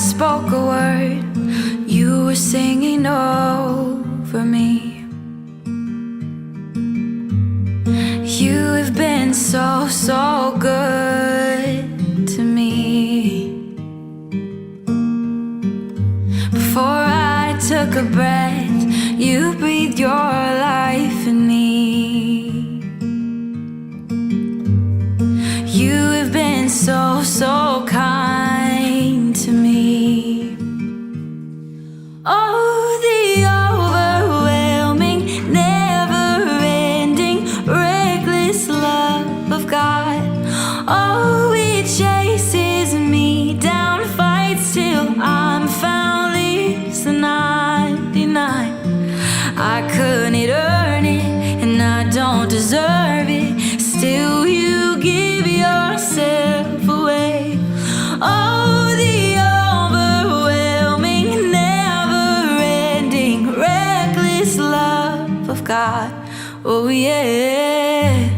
spoke a word, you were singing over me. You have been so, so good to me. Before I took a breath, you breathed your life in me. You have been so, so kind to me. Oh, the overwhelming, never-ending, reckless love of God. Oh, it chases me down, fights till I'm found, leaves the 99. I couldn't earn it, and I don't deserve it. Still, you give yourself away. Oh, the overwhelming, never-ending, reckless love of God. Oh, yeah.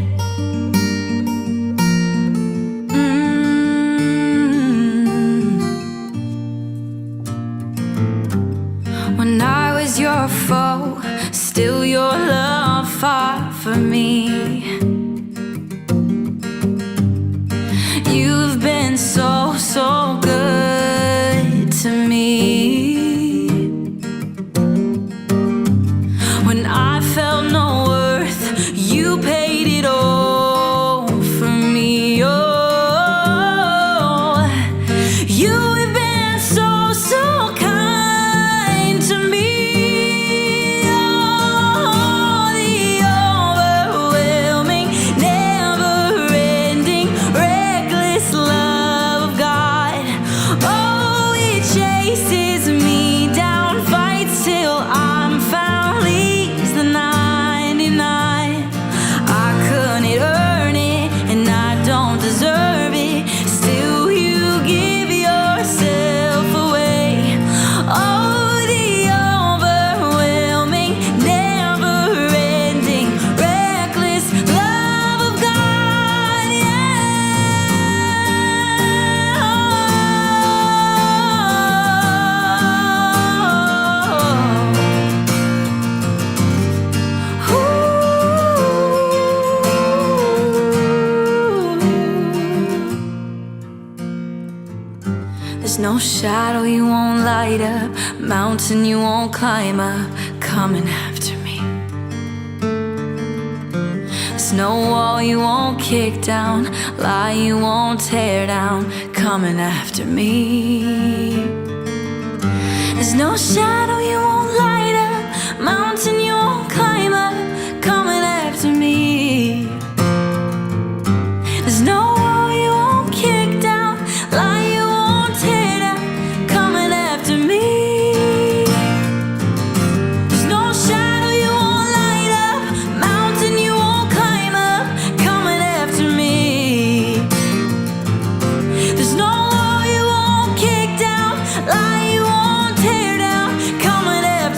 When I was your foe, still your love fought for me. You've been so, so good to me. When I felt no worth, you paid it all for me. Oh, you have been so, so kind to me. Oh, the overwhelming, never-ending, reckless love of God. Oh, it chases me down, fights till I'm found, leaves the 99. I couldn't earn it, and I don't deserve it. Still, you give yourself away. Oh, the overwhelming, never-ending, reckless love of God. There's no shadow you won't light up, mountain you won't climb up, coming after me. There's no wall you won't kick down, lie you won't tear down, coming after me. There's no shadow you won't light up, mountain you won't climb up, coming after me. There's no wall you won't kick down, lie you won't tear down, coming after me. There's no shadow you won't light up, mountain you won't climb up, coming after me. There's no wall you won't kick down, lie you won't tear down, coming after me.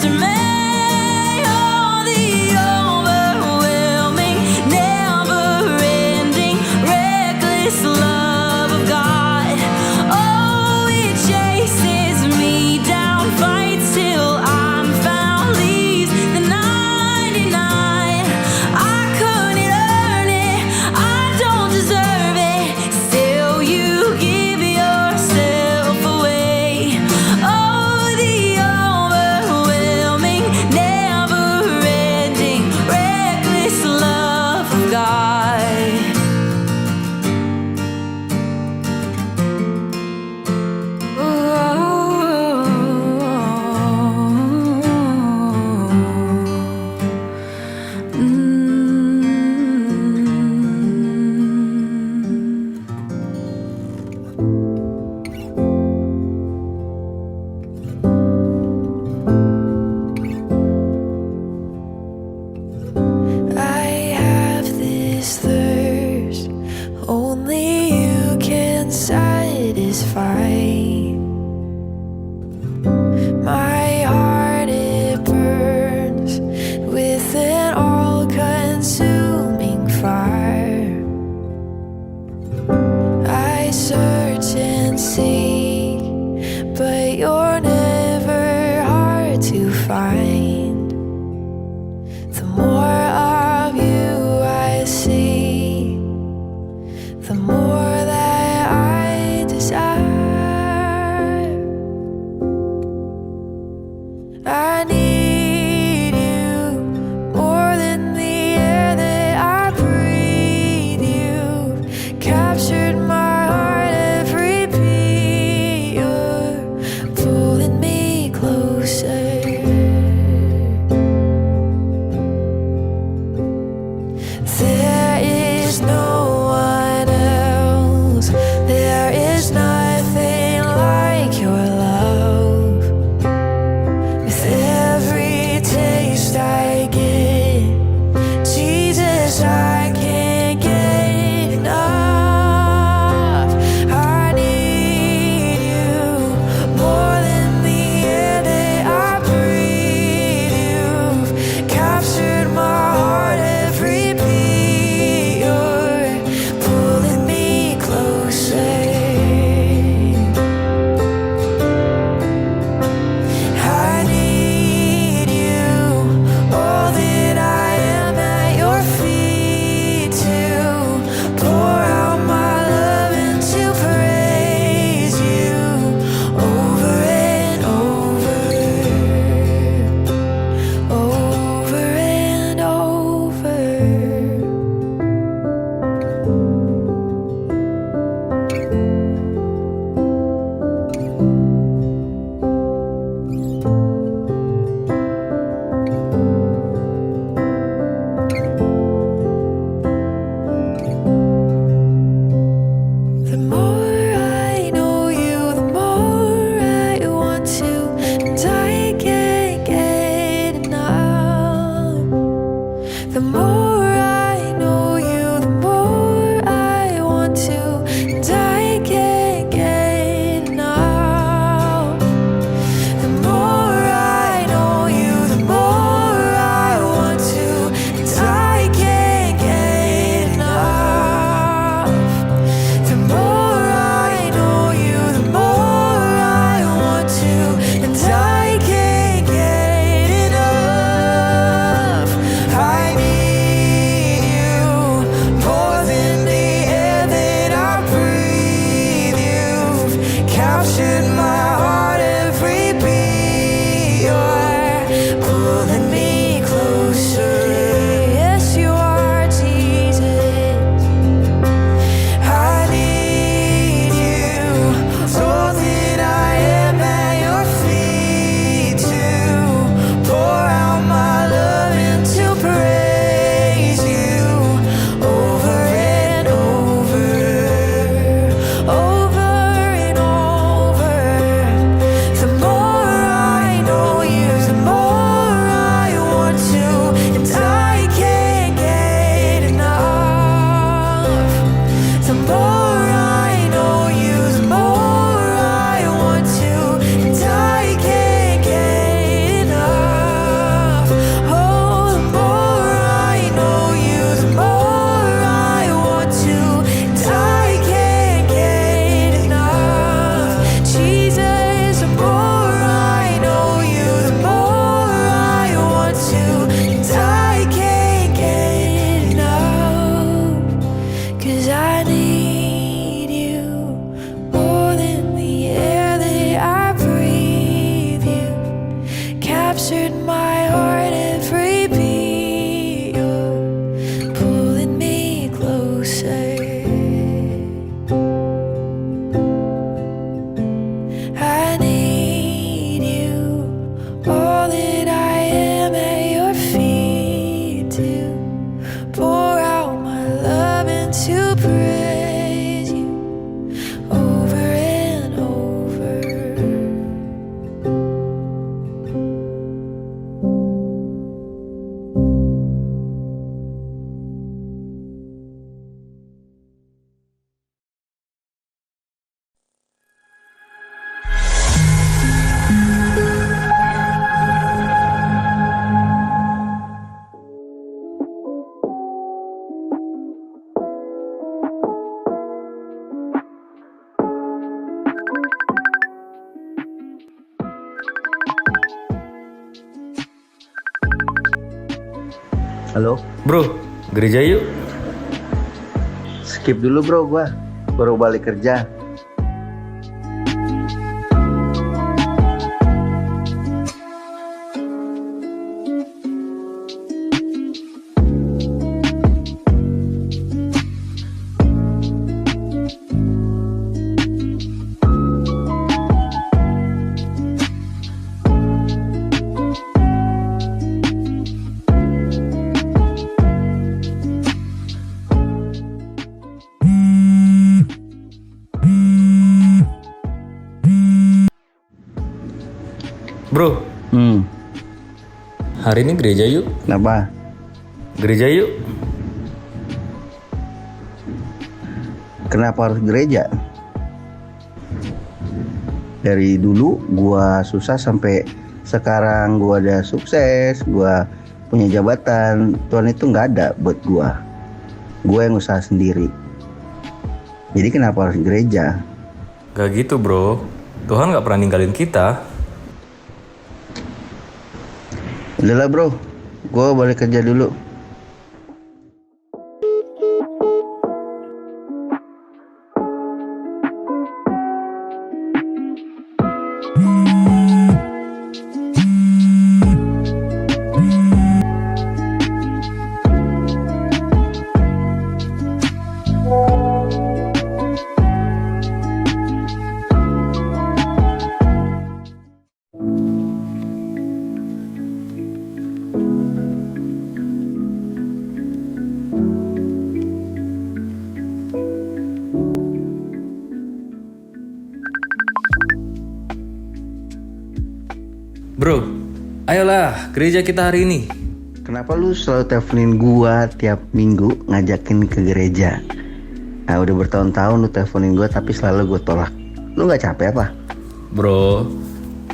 Halo? Bro, gereja yuk. Skip dulu bro, gua baru balik kerja. Bro, hari ini gereja yuk. Kenapa? Gereja yuk. Kenapa harus gereja? Dari dulu gua susah sampai sekarang gua ada sukses, gua punya jabatan. Tuhan itu nggak ada buat gua. Gua yang usaha sendiri. Jadi kenapa harus gereja? Gak gitu bro, Tuhan gak pernah ninggalin kita. Udahlah bro, gua balik kerja dulu. Bro, ayolah gereja kita hari ini. Kenapa lu selalu teleponin gua tiap minggu ngajakin ke gereja? Nah udah bertahun-tahun lu teleponin gua tapi selalu gua tolak. Lu gak capek apa? Bro,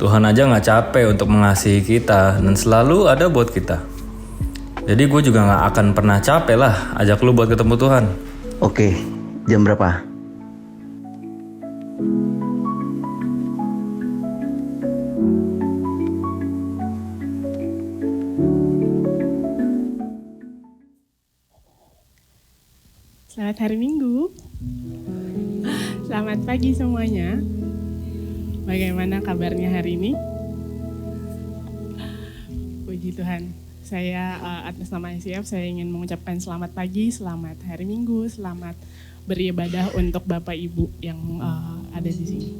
Tuhan aja gak capek untuk mengasihi kita dan selalu ada buat kita. Jadi gue juga gak akan pernah capek lah ajak lu buat ketemu Tuhan. Oke, jam berapa? Selamat hari Minggu. Selamat pagi semuanya. Bagaimana kabarnya hari ini? Puji Tuhan. Saya atas nama ICF saya ingin mengucapkan selamat pagi, selamat hari Minggu, selamat beribadah untuk Bapak Ibu yang ada di sini.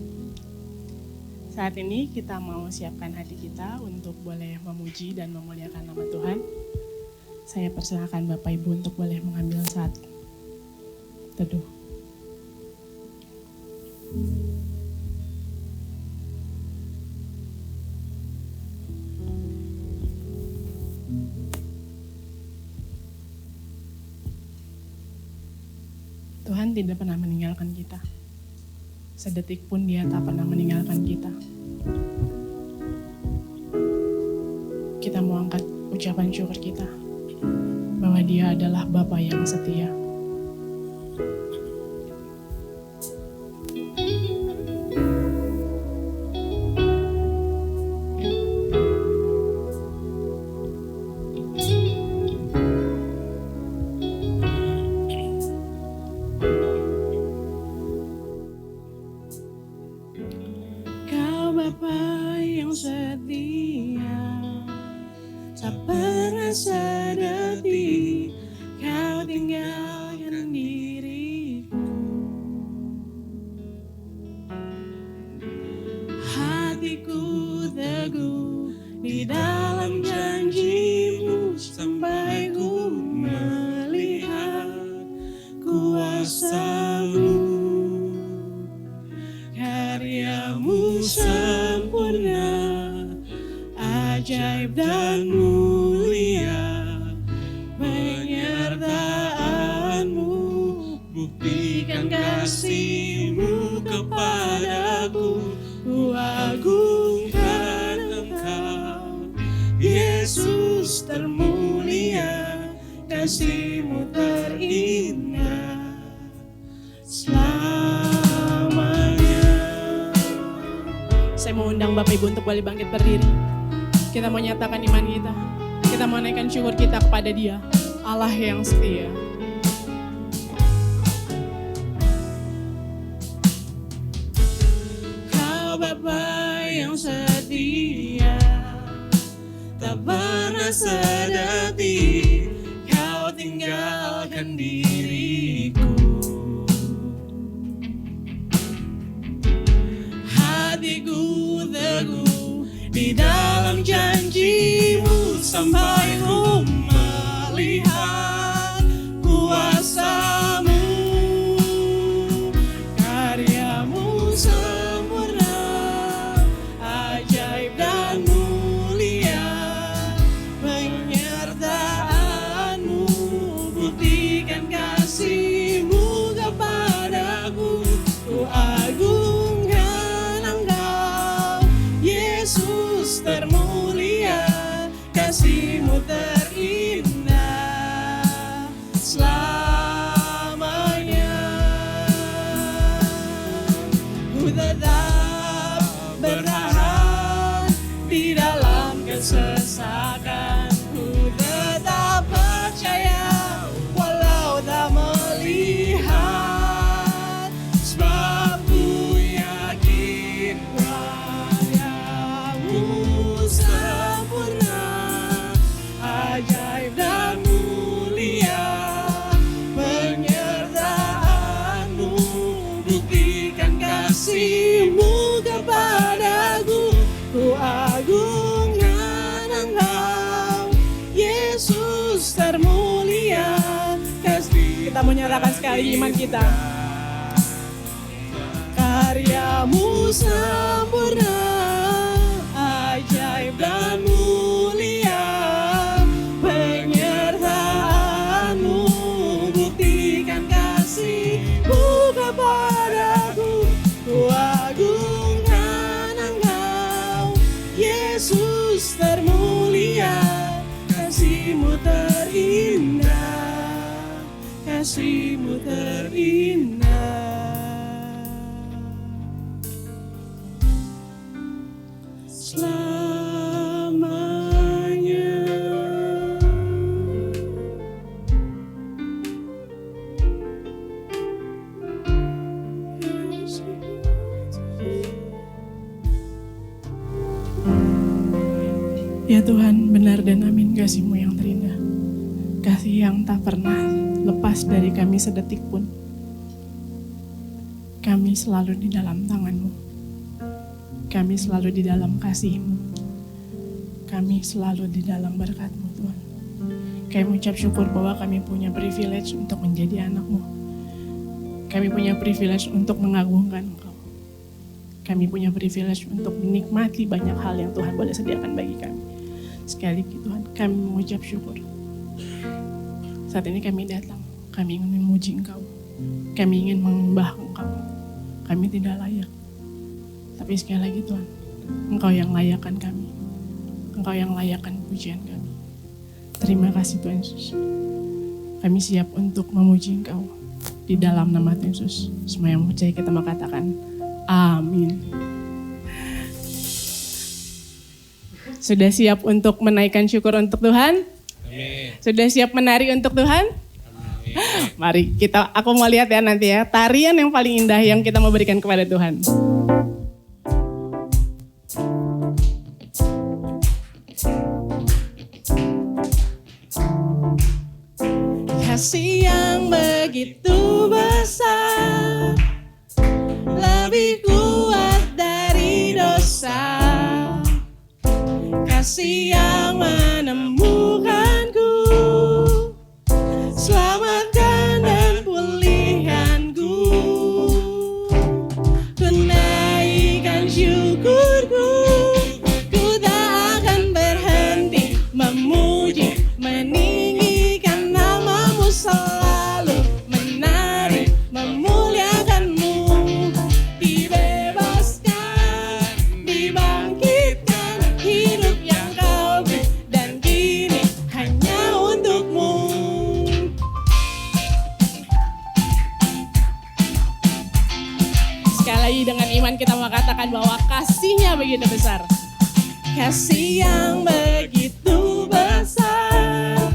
Saat ini kita mau siapkan hati kita untuk boleh memuji dan memuliakan nama Tuhan. Saya persilakan Bapak Ibu untuk boleh mengambil saat teduh. Tuhan tidak pernah meninggalkan kita. Sedetik pun Dia tak pernah meninggalkan kita. Kita mau angkat ucapan syukur kita bahwa Dia adalah Bapa yang setia. Bapa yang setia, tak pernah sedetik Kau tinggalkan diriku. Hatiku teguh di dalam janji-Mu sampai ku melihat kuasa-Mu. Karya-Mu sempurna, ajaib dan mulia, penyertaan-Mu buktikan kasih-Mu kepadaku. Ku agungkan Engkau, Yesus termulia, kasih-Mu terindah selamanya. Saya mau undang Bapak Ibu untuk boleh bangkit berdiri. Kita mau nyatakan iman kita. Kita mau naikkan syukur kita kepada Dia. Allah yang setia. Kau Bapa yang setia, tak pernah sedetik kau tinggalkan diriku. Hatiku teguh di dalam janjimu sampai ku melihat kuasamu. Karyamu sempurna, ajaib dan mulia. Penyertaanmu buktikan kasihmu kepadaku. Ku agungkan Engkau, Yesus termulia. Kasihmu terindah selamanya. Ku tetap berharap di dalam kesesakan. Ku tetap percaya walau tak melihat, sebab ku yakin karyamu sempurna, ajaib dan mulia. Penyertaanmu buktikan kasihmu kepadaku. Ku agungkan Engkau, Yesus termulia. Kita menyerahkan sekali iman kita. Karyamu sempurna, ajaib dan mulia. Penyertaanmu buktikan kasihmu kepadaku. Ku agungkan Engkau, Yesus termulia. Kasihmu terindah, kasihmu terindah selamanya. Ya Tuhan, benar dan amin kasih-Mu yang terindah. Kasih yang tak pernah lepas dari kami sedetik pun. Kami selalu di dalam tangan-Mu. Kami selalu di dalam kasih-Mu. Kami selalu di dalam berkat-Mu Tuhan. Kami mengucap syukur bahwa kami punya privilege untuk menjadi anak-Mu. Kami punya privilege untuk mengagungkan Engkau. Kami punya privilege untuk menikmati banyak hal yang Tuhan boleh sediakan bagi kami. Sekali lagi Tuhan, kami mengucap syukur. Saat ini kami datang, kami ingin memuji Engkau. Kami ingin menyembah Engkau. Kami tidak layak. Tapi sekali lagi Tuhan, Engkau yang layakkan kami. Engkau yang layakkan pujian kami. Terima kasih Tuhan Yesus. Kami siap untuk memuji Engkau. Di dalam nama Tuhan Yesus. Semua yang percaya kita mau katakan, amin. Sudah siap untuk menaikkan syukur untuk Tuhan? Amin. Sudah siap menari untuk Tuhan? Amin. Mari aku mau lihat ya nanti ya, tarian yang paling indah yang kita mau berikan kepada Tuhan. Kasih yang begitu besar, lebih kuat dari dosa. Kasih yang menemukanku, selamatkan dan pulihkanku. Ku naikkan syukurku, ku tak akan berhenti memuji, meninggikan nama-Mu, selalu menari, memuliakan-Mu. Dibebaskan, dibangkitkan, hidup yang Kau beri, dan kini hanya untuk-Mu. Sekali lagi dengan iman kita mengatakan bahwa kasih-Nya begitu besar. Kasih yang begitu besar,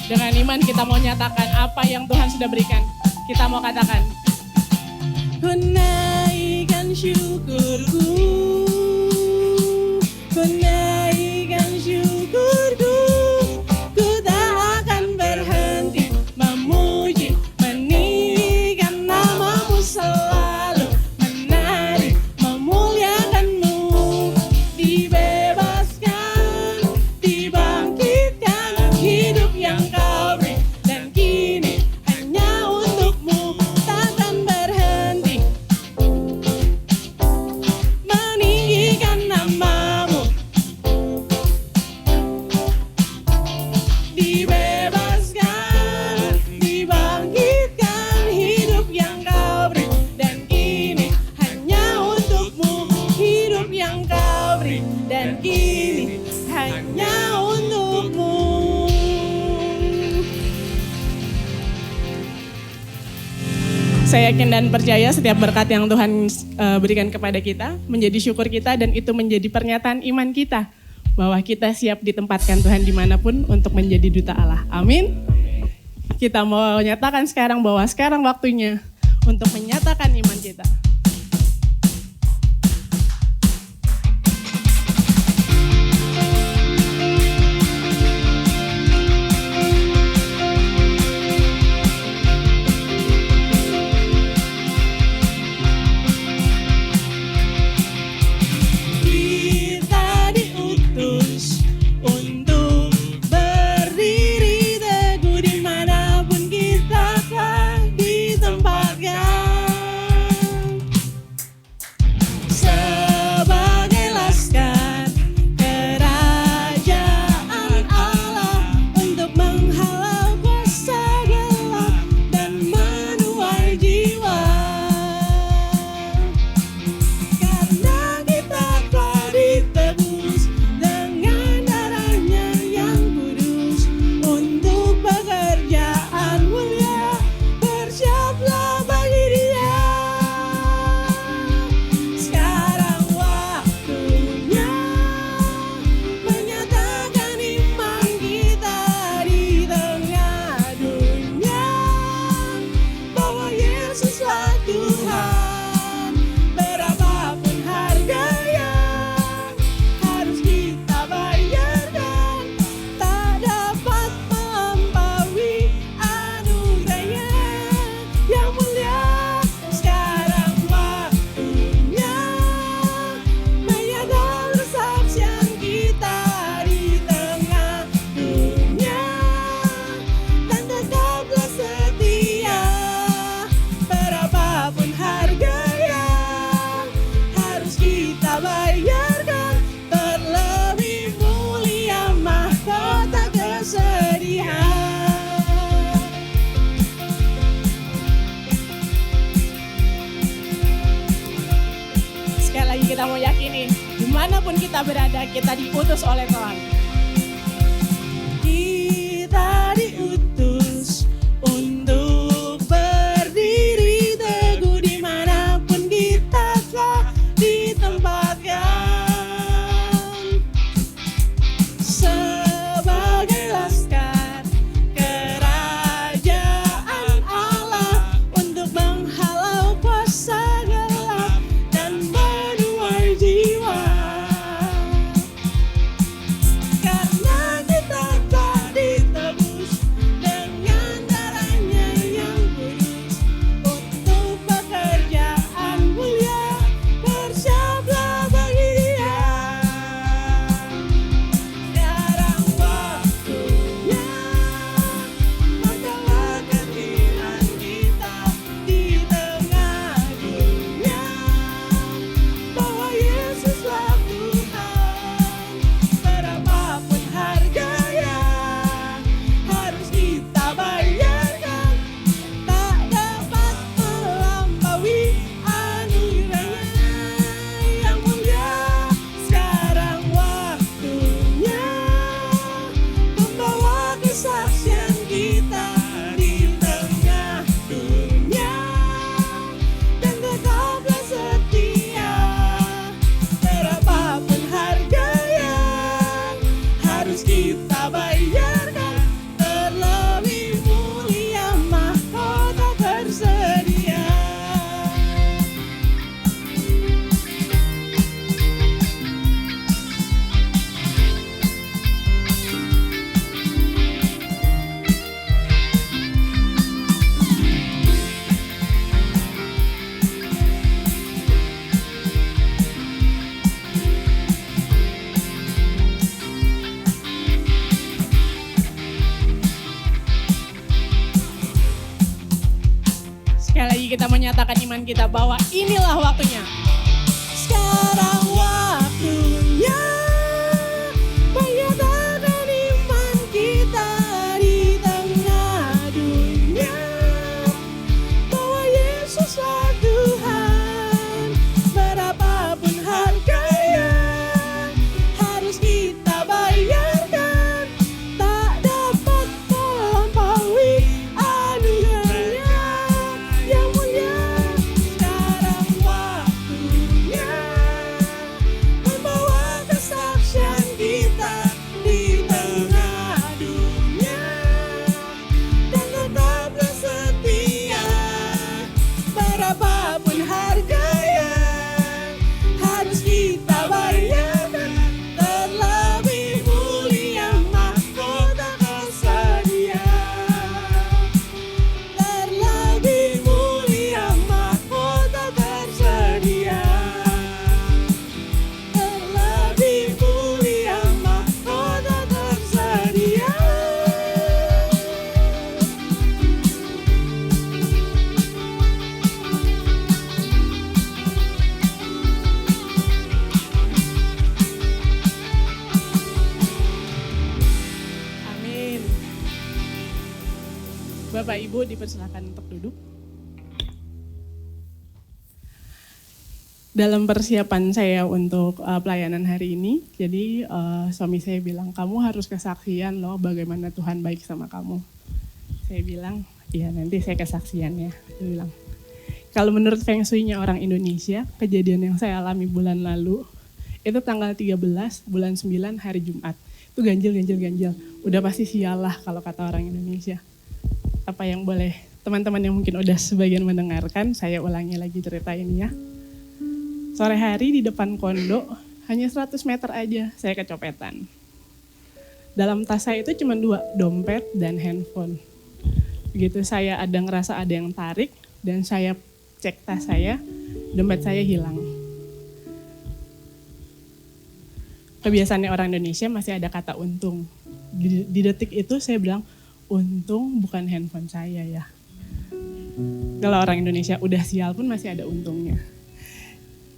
Dengan iman kita mau nyatakan apa yang Tuhan sudah berikan. Kita mau katakan, ku naikkan syukurku, ku naikkan syukurku, ku tak akan berhenti memuji, meninggikan namamu selalu, menari, memuliakanmu, dibebaskan, dibangkitkan, hidup yang kau beri, dan kini hanya untukmu, takkan berhenti meninggikan namamu, dibebaskan, dibangkitkan, hidup yang kau beri, dan kini hanya untukmu, hidup yang kau beri, dan kini hanya untukmu. Saya yakin dan percaya setiap berkat yang Tuhan berikan kepada kita menjadi syukur kita, dan itu menjadi pernyataan iman kita bahwa kita siap ditempatkan Tuhan dimanapun untuk menjadi duta Allah. Amin. Kita mau nyatakan sekarang bahwa sekarang waktunya untuk menyatakan iman kita. Kita diutus untuk berdiri teguh dimanapun kita telah ditempatkan, sebagai laskar kerajaan Allah, untuk menghalau kuasa gelap dan menuai jiwa. Karena kita telah ditebus dengan darahnya yang kudus, untuk pekerjaan mulia bersiaplah bagi Dia. Sekarang waktunya menyatakan iman kita di tengah dunia, bahwa Yesuslah Tuhan. Berapapun harganya harus kita bayarkan, tak dapat melampaui anugerahnya yang mulia. Sekarang waktunya menyatakan kesaksian kita di tengah dunia, dan tetaplah setia. Berapapun harganya harus kita bayarkan, terlebih mulia mahkota kesedihan. Sekali lagi kita mau yakini, dimanapun kita berada, kita diutus oleh Tuhan. Kita diutus untuk berdiri teguh dimanapun kita telah ditempatkan, sebagai laskar kerajaan Allah, untuk menghalau kuasa gelap dan menuai jiwa. Karena kita telah ditebus dengan darahnya yang kudus, untuk pekerjaan mulia bersiaplah bagi Dia. Sekarang waktunya menyatakan iman kita di tengah dunia, bahwa Yesuslah Tuhan. Berapapun harganya harus kita bayarkan, tak dapat melampaui anugerahnya yang mulia. Sekarang waktunya membawa kesaksian kita di tengah dunia, dan tetaplah setia. Berapapun harganya harus kita bayarkan, terlebih kita menyatakan iman kita bahwa inilah waktunya. Sekarang waktunya menyatakan iman kita di tengah dunia, bahwa Yesuslah Tuhan. Berapapun harganya harus kita bayarkan, tak dapat melampaui anugerahnya yang mulia. Sekarang waktunya membawa kesaksian kita di tengah dunia, dan tetaplah setia. Berapapun harganya harus kita bayarkan, terlebih mulia mahkota tersedia. Terlebih mulia mahkota tersedia. Terlebih mulia mahkota tersedia. Amin. Bapak Ibu dipersilakan untuk duduk. Dalam persiapan saya untuk pelayanan hari ini, jadi suami saya bilang, kamu harus kesaksian loh bagaimana Tuhan baik sama kamu. Saya bilang, iya nanti saya kesaksian ya. Dia bilang, kalau menurut Feng Shui-nya orang Indonesia, kejadian yang saya alami bulan lalu, itu tanggal 13 bulan 9 hari Jumat. Itu ganjil. Udah pasti sial lah kalau kata orang Indonesia. Apa yang boleh teman-teman yang mungkin udah sebagian mendengarkan, saya ulangi lagi cerita ini ya. Sore hari di depan kondo, hanya 100 meter aja saya kecopetan. Dalam tas saya itu cuma 2, dompet dan handphone. Begitu saya ngerasa ada yang tarik, dan saya cek tas saya, dompet saya hilang. Kebiasaannya orang Indonesia masih ada kata untung. Di detik itu saya bilang, untung bukan handphone saya ya. Kalau orang Indonesia udah sial pun masih ada untungnya.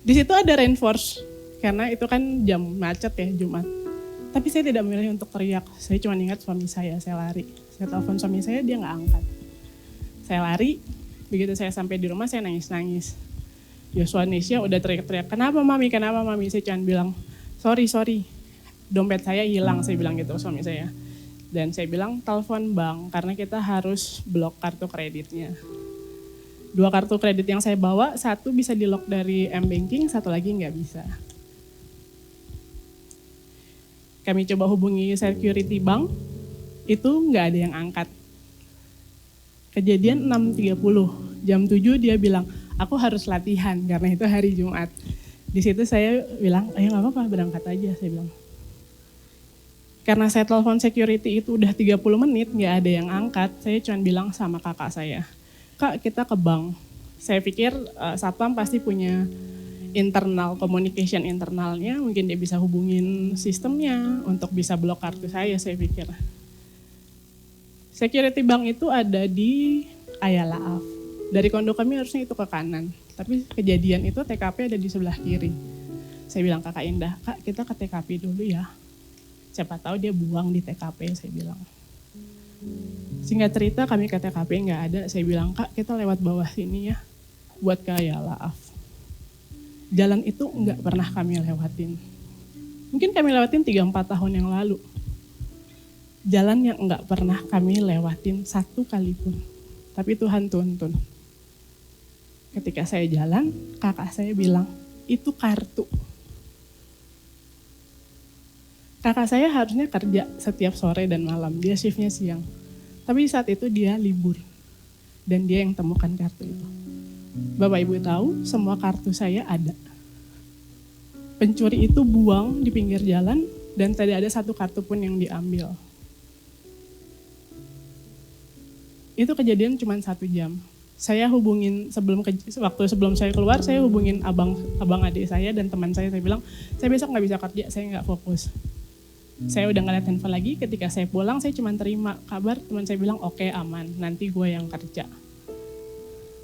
Di situ ada reinforce, karena itu kan jam macet ya Jumat. Tapi saya tidak memilih untuk teriak, saya cuma ingat suami saya lari. Saya telepon suami saya, dia nggak angkat. Saya lari, begitu saya sampai di rumah saya nangis-nangis. Yosua Nesya udah teriak-teriak, kenapa mami? Saya cuma bilang, sorry, dompet saya hilang, saya bilang gitu suami saya. Dan saya bilang telepon bank, karena kita harus blok kartu kreditnya. 2 kartu kredit yang saya bawa, 1 bisa di lock dari M-Banking, 1 lagi nggak bisa. Kami coba hubungi security bank, itu nggak ada yang angkat. Kejadian 6.30, jam 7 dia bilang, aku harus latihan karena itu hari Jumat. Di situ saya bilang, ayo nggak apa-apa berangkat aja, saya bilang. Karena saya telepon security itu udah 30 menit, nggak ada yang angkat, saya cuma bilang sama kakak saya, Kak, kita ke bank. Saya pikir satpam pasti punya internal communication internalnya, mungkin dia bisa hubungin sistemnya untuk bisa blok kartu saya pikir. Security bank itu ada di Ayala Ave. Dari kondo kami harusnya itu ke kanan, tapi kejadian itu TKP ada di sebelah kiri. Saya bilang Kakak Indah, Kak kita ke TKP dulu ya. Siapa tahu dia buang di TKP, saya bilang. Singkat cerita kami ke TKP nggak ada, saya bilang Kak kita lewat bawah sini ya, buat ke Ayala Ave. Jalan itu nggak pernah kami lewatin. Mungkin kami lewatin 3-4 tahun yang lalu. Jalan yang nggak pernah kami lewatin 1 kali pun. Tapi Tuhan tuntun. Ketika saya jalan, kakak saya bilang, itu kartu. Kakak saya harusnya kerja setiap sore dan malam, dia shiftnya siang. Tapi saat itu dia libur, dan dia yang temukan kartu itu. Bapak Ibu tahu, semua kartu saya ada. Pencuri itu buang di pinggir jalan, dan tidak ada 1 kartu pun yang diambil. Itu kejadian cuma 1 jam. Saya hubungin waktu sebelum saya keluar, saya hubungin abang adik saya dan teman saya bilang, saya besok nggak bisa kerja, saya nggak fokus. Saya udah ngeliat handphone lagi, ketika saya pulang saya cuma terima kabar teman saya bilang oke, aman, nanti gue yang kerja.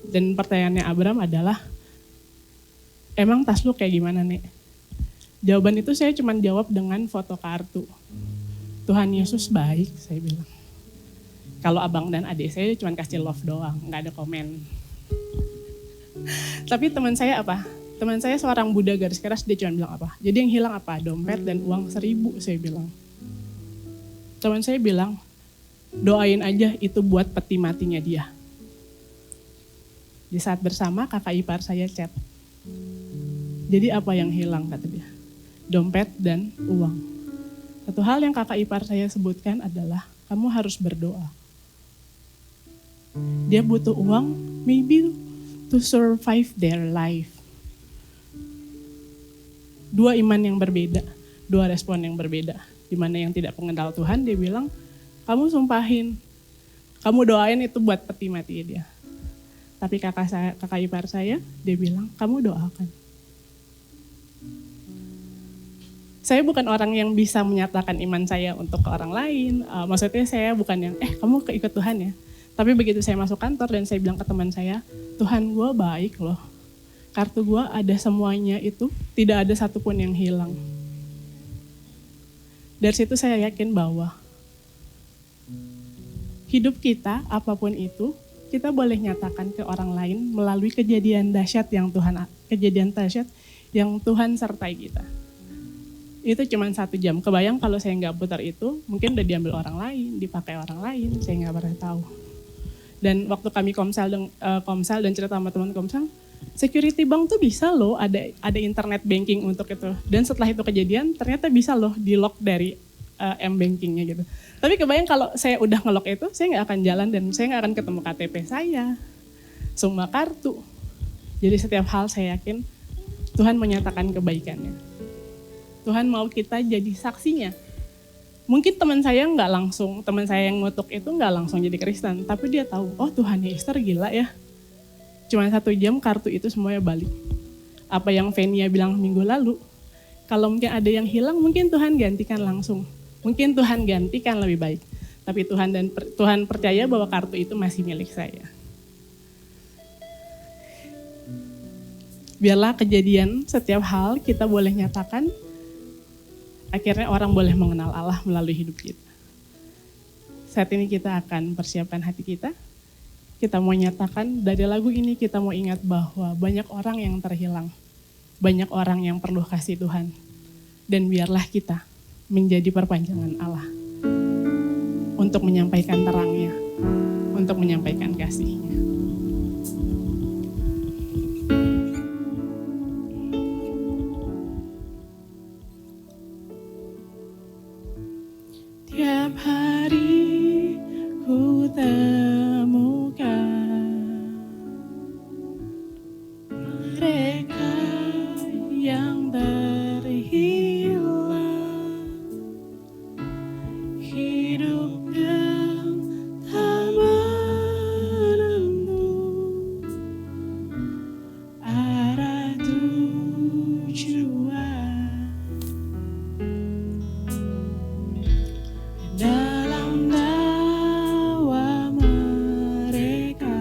Dan pertanyaannya Abram adalah, emang tas lu kayak gimana, Nek? Jawaban itu saya cuma jawab dengan foto kartu. Tuhan Yesus baik, saya bilang. Kalau abang dan adik saya cuma kasih love doang, nggak ada komen. Tapi teman saya apa? Teman saya seorang Buddha garis keras, dia cuma bilang apa? Jadi yang hilang apa? Dompet dan uang 1.000, saya bilang. Teman saya bilang, doain aja itu buat peti matinya dia. Di saat bersama kakak ipar saya chat. Jadi apa yang hilang kata dia? Dompet dan uang. Satu hal yang kakak ipar saya sebutkan adalah kamu harus berdoa. Dia butuh uang maybe to survive their life. Dua iman yang berbeda, dua respon yang berbeda. Di mana yang tidak mengenal Tuhan dia bilang, kamu sumpahin, kamu doain itu buat peti mati dia. Tapi kakak ipar saya, dia bilang, kamu doakan. Saya bukan orang yang bisa menyatakan iman saya untuk ke orang lain. Maksudnya saya bukan yang, kamu keikut Tuhan ya. Tapi begitu saya masuk kantor dan saya bilang ke teman saya, Tuhan gue baik loh. Kartu gue ada semuanya itu, tidak ada satupun yang hilang. Dari situ saya yakin bahwa hidup kita, apapun itu, kita boleh nyatakan ke orang lain melalui kejadian dahsyat yang Tuhan sertai kita. Itu cuma 1 jam. Kebayang kalau saya nggak putar itu, mungkin udah diambil orang lain, dipakai orang lain, saya nggak pernah tahu. Dan waktu kami komsel dan cerita sama teman komsel, security bank tuh bisa loh ada internet banking untuk itu. Dan setelah itu kejadian, ternyata bisa loh di lock dari m-bankingnya gitu. Tapi kebayang kalau saya udah nge-lock itu, saya nggak akan jalan dan saya nggak akan ketemu KTP saya, semua kartu. Jadi setiap hal saya yakin Tuhan menyatakan kebaikannya. Tuhan mau kita jadi saksinya. Mungkin teman saya yang ngutuk itu nggak langsung jadi Kristen, tapi dia tahu, oh Tuhan Esther gila ya. Cuma 1 jam kartu itu semuanya balik. Apa yang Venia bilang minggu lalu, kalau mungkin ada yang hilang, mungkin Tuhan gantikan langsung. Mungkin Tuhan gantikan lebih baik. Tapi Tuhan percaya bahwa kartu itu masih milik saya. Biarlah kejadian setiap hal kita boleh nyatakan, akhirnya orang boleh mengenal Allah melalui hidup kita. Saat ini kita akan persiapkan hati kita. Kita mau nyatakan dari lagu ini kita mau ingat bahwa banyak orang yang terhilang. Banyak orang yang perlu kasih Tuhan. Dan biarlah kita menjadi perpanjangan Allah. Untuk menyampaikan terangnya. Untuk menyampaikan kasih-Nya. Tiap hari ku temukan mereka yang terhilang, hidup yang tak menentu, arah tujuan. Dalam nyawa mereka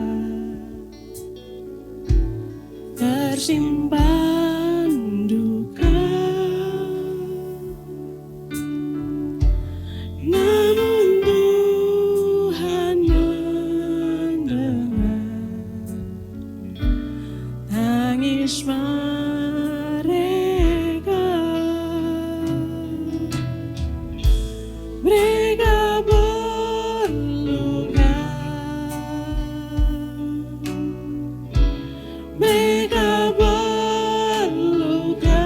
tersimpan duka, namun Tuhan mendengar tangis mereka. Mereka berluka, mereka berluka.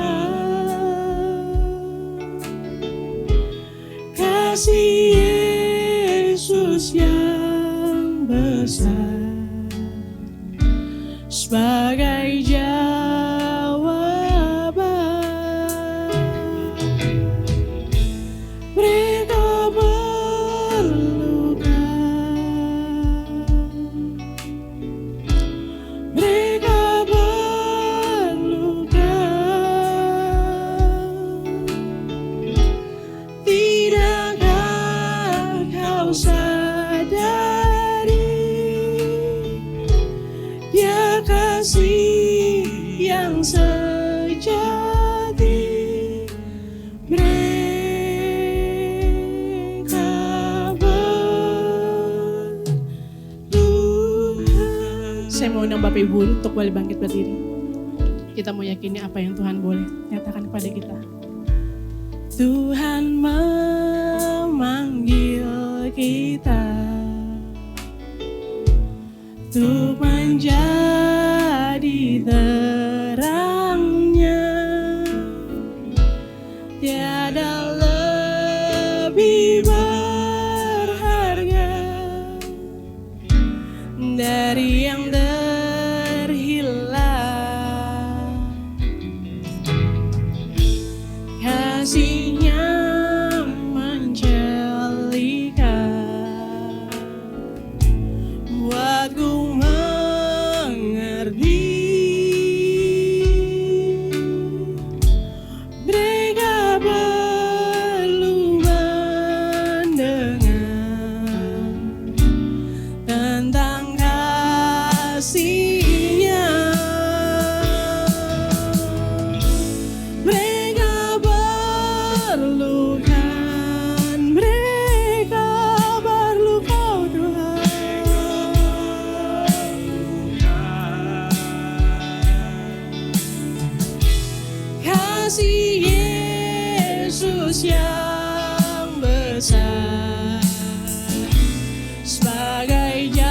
Kasih Yesus yang besar sebagai jawaban. Mereka berluka, mereka berluka. Tidakkah kau sadari saya mau undang Bapak Ibu untuk boleh bangkit berdiri. Kita mau yakini apa yang Tuhan boleh nyatakan kepada kita. Tuhan memanggil kita untuk menjadi terangnya. Tiada lebih berharga dari yang terhilang. Kasih-Nya menjelikan, buatku mengerti. Mereka perlu mendengar tentang kasih-Nya. Mereka perlukan, mereka perlu Kau Tuhan. Kasih Yesus yang besar sebagai jawaban.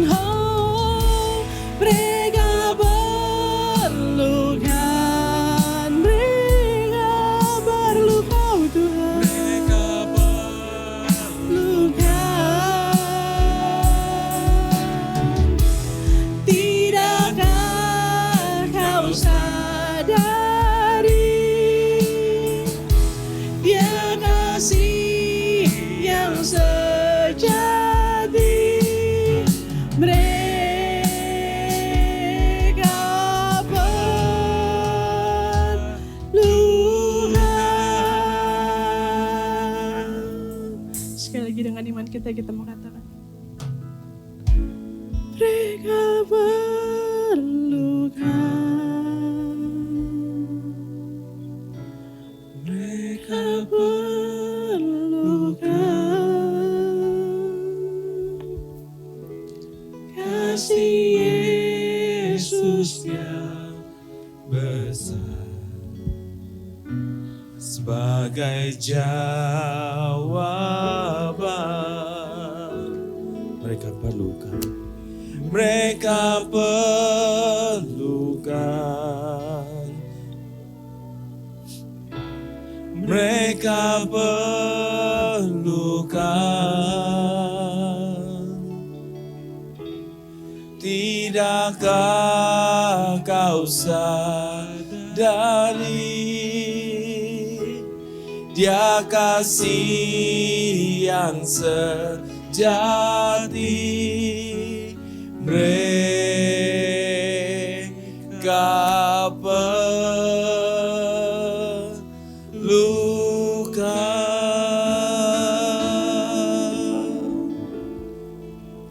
Oh, mereka perlukan, mereka perlu Kau Tuhan. Mereka perlukan. Tidakkah kau sadari, Dia kasih yang sejati. Mereka perlukan. Sekali lagi dengan iman kita mau katakan, mereka perlukan, mereka perlukan kasih Yesus yang besar sebagai jawaban. Mereka perlukan, mereka perlukan, mereka perlukan. Tidakkah kau sadari, Dia kasih yang sejati. Mereka perlukan.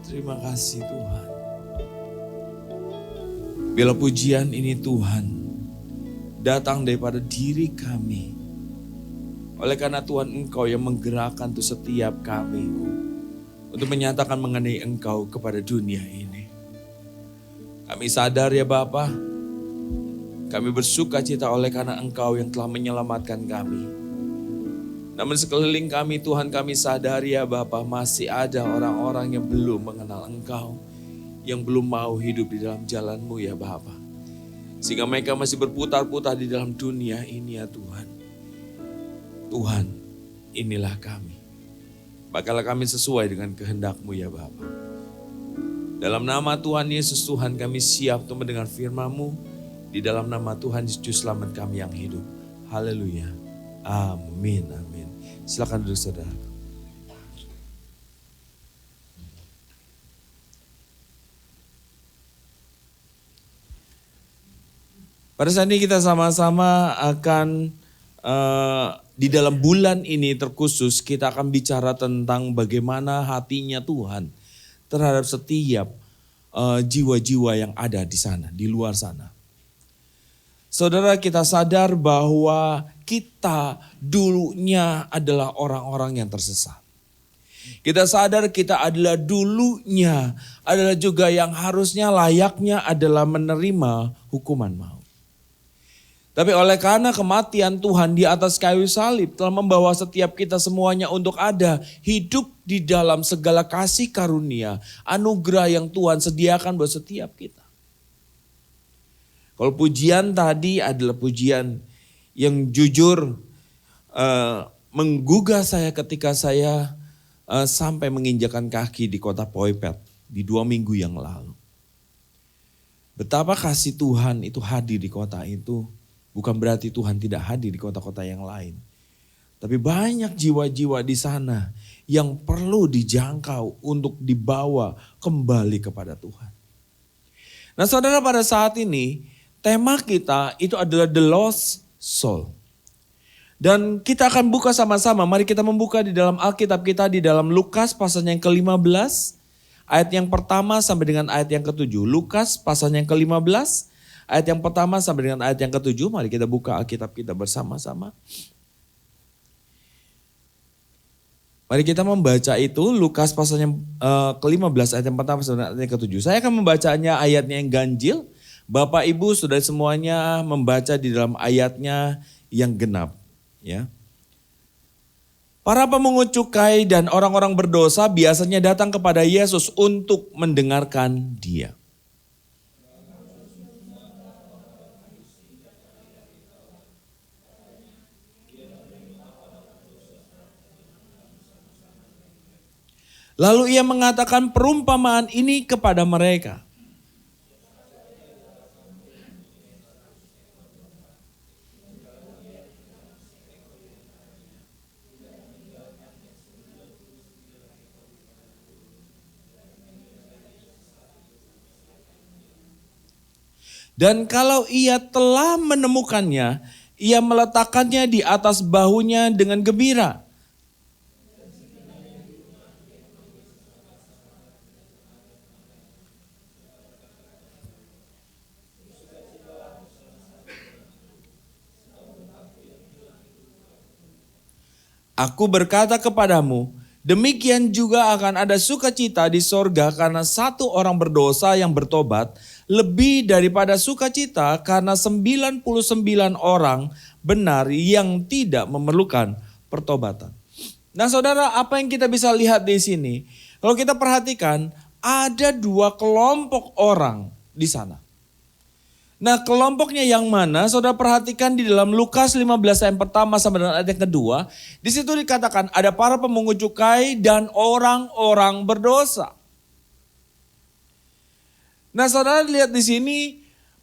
Terima kasih Tuhan. Bila pujian ini Tuhan datang daripada diri kami, oleh karena Tuhan Engkau yang menggerakkan tuh setiap kami untuk menyatakan mengenai Engkau kepada dunia ini. Kami sadar ya Bapa, kami bersuka cita oleh karena Engkau yang telah menyelamatkan kami. Namun sekeliling kami Tuhan, kami sadari ya Bapa, masih ada orang-orang yang belum mengenal Engkau, yang belum mau hidup di dalam jalan-Mu ya Bapa. Sehingga mereka masih berputar-putar di dalam dunia ini ya Tuhan. Tuhan, inilah kami. Pakailah kami sesuai dengan kehendak-Mu ya Bapa. Dalam nama Tuhan Yesus Tuhan kami siap untuk mendengar firman-Mu. Di dalam nama Tuhan Yesus Juru Selamat kami yang hidup. Haleluya. Amin, amin. Silakan duduk saudara. Pada saat ini kita sama-sama akan di dalam bulan ini terkhusus kita akan bicara tentang bagaimana hatinya Tuhan terhadap setiap jiwa-jiwa yang ada di sana, di luar sana. Saudara, kita sadar bahwa kita dulunya adalah orang-orang yang tersesat. Kita sadar kita adalah dulunya, adalah juga yang harusnya layaknya adalah menerima hukuman maut. Tapi oleh karena kematian Tuhan di atas kayu salib telah membawa setiap kita semuanya untuk ada hidup di dalam segala kasih karunia, anugerah yang Tuhan sediakan buat setiap kita. Kalau pujian tadi adalah pujian yang jujur menggugah saya ketika saya sampai menginjakan kaki di kota Poipet di 2 minggu yang lalu. Betapa kasih Tuhan itu hadir di kota itu, bukan berarti Tuhan tidak hadir di kota-kota yang lain. Tapi banyak jiwa-jiwa di sana yang perlu dijangkau untuk dibawa kembali kepada Tuhan. Nah saudara, pada saat ini tema kita itu adalah The Lost Soul. Dan kita akan buka sama-sama, mari kita membuka di dalam Alkitab kita di dalam Lukas pasal yang ke-15. Ayat yang pertama sampai dengan ayat yang ke-7. Lukas pasal yang ke-15, ayat yang pertama sampai dengan ayat yang ke-7. Mari kita buka Alkitab kita bersama-sama. Mari kita membaca itu, Lukas pasal yang ke-15 ayat yang pertama sampai dengan ayat yang ke-7. Saya akan membacanya ayatnya yang ganjil. Bapak Ibu sudah semuanya membaca di dalam ayatnya yang genap. Ya. Para pemungut cukai dan orang-orang berdosa biasanya datang kepada Yesus untuk mendengarkan Dia. Lalu Ia mengatakan perumpamaan ini kepada mereka. Dan kalau ia telah menemukannya, ia meletakkannya di atas bahunya dengan gembira. Aku berkata kepadamu, demikian juga akan ada sukacita di sorga karena satu orang berdosa yang bertobat, lebih daripada sukacita karena 99 orang benar yang tidak memerlukan pertobatan. Nah saudara, apa yang kita bisa lihat di sini? Kalau kita perhatikan, ada 2 kelompok orang di sana. Nah kelompoknya yang mana? Saudara perhatikan di dalam Lukas 15 ayat pertama sampai dengan ayat yang kedua. Di situ dikatakan ada para pemungut cukai dan orang-orang berdosa. Nah saudara lihat di sini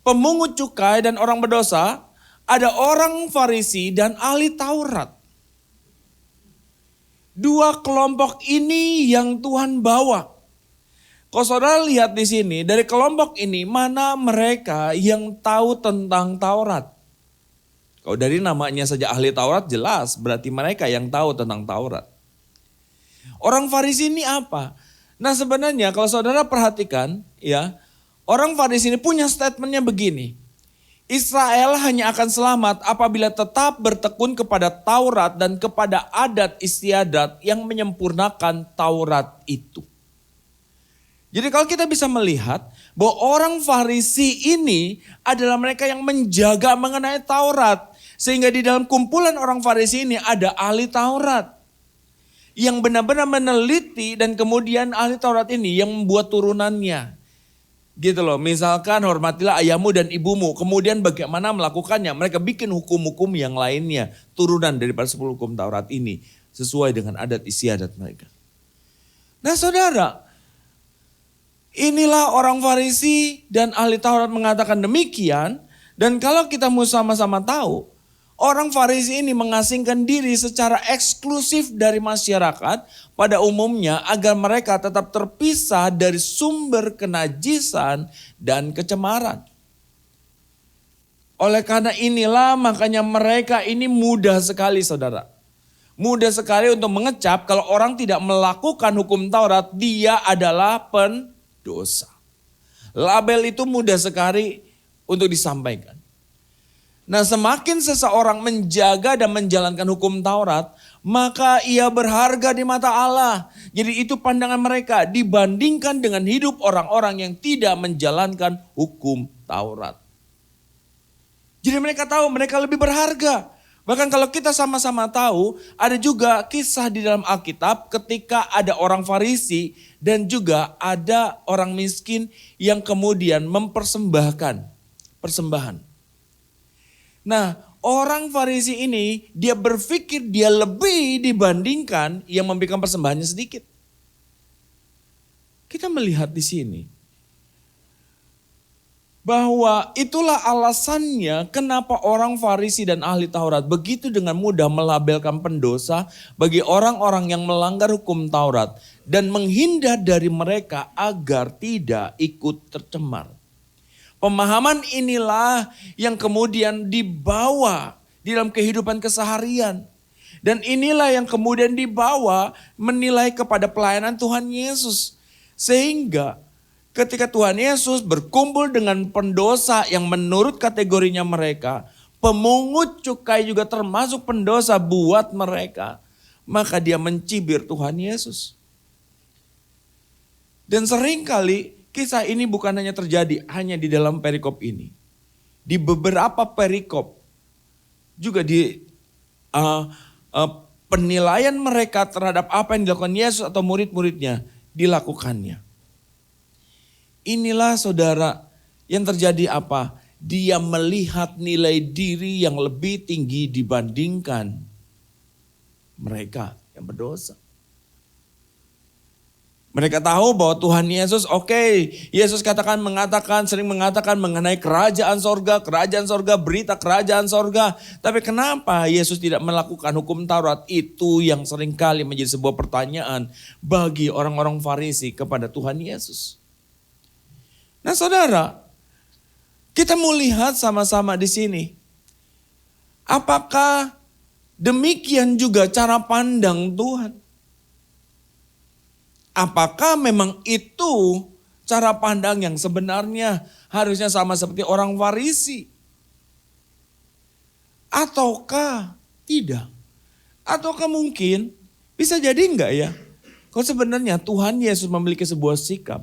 pemungut cukai dan orang berdosa. Ada orang Farisi dan ahli Taurat. 2 kelompok ini yang Tuhan bawa. Kalau saudara lihat di sini, dari kelompok ini mana mereka yang tahu tentang Taurat? Kalau dari namanya saja ahli Taurat jelas, berarti mereka yang tahu tentang Taurat. Orang Farisi ini apa? Nah sebenarnya kalau saudara perhatikan, ya, orang Farisi ini punya statementnya begini. Israel hanya akan selamat apabila tetap bertekun kepada Taurat dan kepada adat istiadat yang menyempurnakan Taurat itu. Jadi kalau kita bisa melihat bahwa orang Farisi ini adalah mereka yang menjaga mengenai Taurat. Sehingga di dalam kumpulan orang Farisi ini ada ahli Taurat. Yang benar-benar meneliti dan kemudian ahli Taurat ini yang membuat turunannya. Gitu loh, misalkan hormatilah ayahmu dan ibumu. Kemudian bagaimana melakukannya. Mereka bikin hukum-hukum yang lainnya. Turunan daripada 10 hukum Taurat ini. Sesuai dengan adat istiadat mereka. Nah saudara, inilah orang Farisi dan ahli Taurat mengatakan demikian. Dan kalau kita mau sama-sama tahu, orang Farisi ini mengasingkan diri secara eksklusif dari masyarakat pada umumnya agar mereka tetap terpisah dari sumber kenajisan dan kecemaran. Oleh karena inilah makanya mereka ini mudah sekali saudara. Mudah sekali untuk mengecap kalau orang tidak melakukan hukum Taurat, dia adalah dosa. Label itu mudah sekali untuk disampaikan. Nah, semakin seseorang menjaga dan menjalankan hukum Taurat, maka ia berharga di mata Allah. Jadi itu pandangan mereka dibandingkan dengan hidup orang-orang yang tidak menjalankan hukum Taurat. Jadi mereka tahu mereka lebih berharga. Bahkan kalau kita sama-sama tahu, ada juga kisah di dalam Alkitab ketika ada orang Farisi dan juga ada orang miskin yang kemudian mempersembahkan persembahan. Nah, orang Farisi ini dia berpikir dia lebih dibandingkan yang memberikan persembahannya sedikit. Kita melihat di sini bahwa itulah alasannya kenapa orang Farisi dan ahli Taurat begitu dengan mudah melabelkan pendosa bagi orang-orang yang melanggar hukum Taurat dan menghindar dari mereka agar tidak ikut tercemar. Pemahaman inilah yang kemudian dibawa di dalam kehidupan keseharian. Dan inilah yang kemudian dibawa menilai kepada pelayanan Tuhan Yesus. Sehingga ketika Tuhan Yesus berkumpul dengan pendosa yang menurut kategorinya mereka, pemungut cukai juga termasuk pendosa buat mereka, maka dia mencibir Tuhan Yesus. Dan seringkali kisah ini bukan hanya terjadi hanya di dalam perikop ini. Di beberapa perikop juga di penilaian mereka terhadap apa yang dilakukan Yesus atau murid-muridnya dilakukannya. Inilah saudara yang terjadi apa? Dia melihat nilai diri yang lebih tinggi dibandingkan mereka yang berdosa. Mereka tahu bahwa Tuhan Yesus Yesus sering mengatakan mengenai kerajaan sorga, berita kerajaan sorga. Tapi kenapa Yesus tidak melakukan hukum Taurat? Itu yang seringkali menjadi sebuah pertanyaan bagi orang-orang Farisi kepada Tuhan Yesus. Nah saudara, kita mau lihat sama-sama di sini. Apakah demikian juga cara pandang Tuhan? Apakah memang itu cara pandang yang sebenarnya harusnya sama seperti orang Farisi? Ataukah tidak? Ataukah mungkin bisa jadi enggak ya? Kalau sebenarnya Tuhan Yesus memiliki sebuah sikap,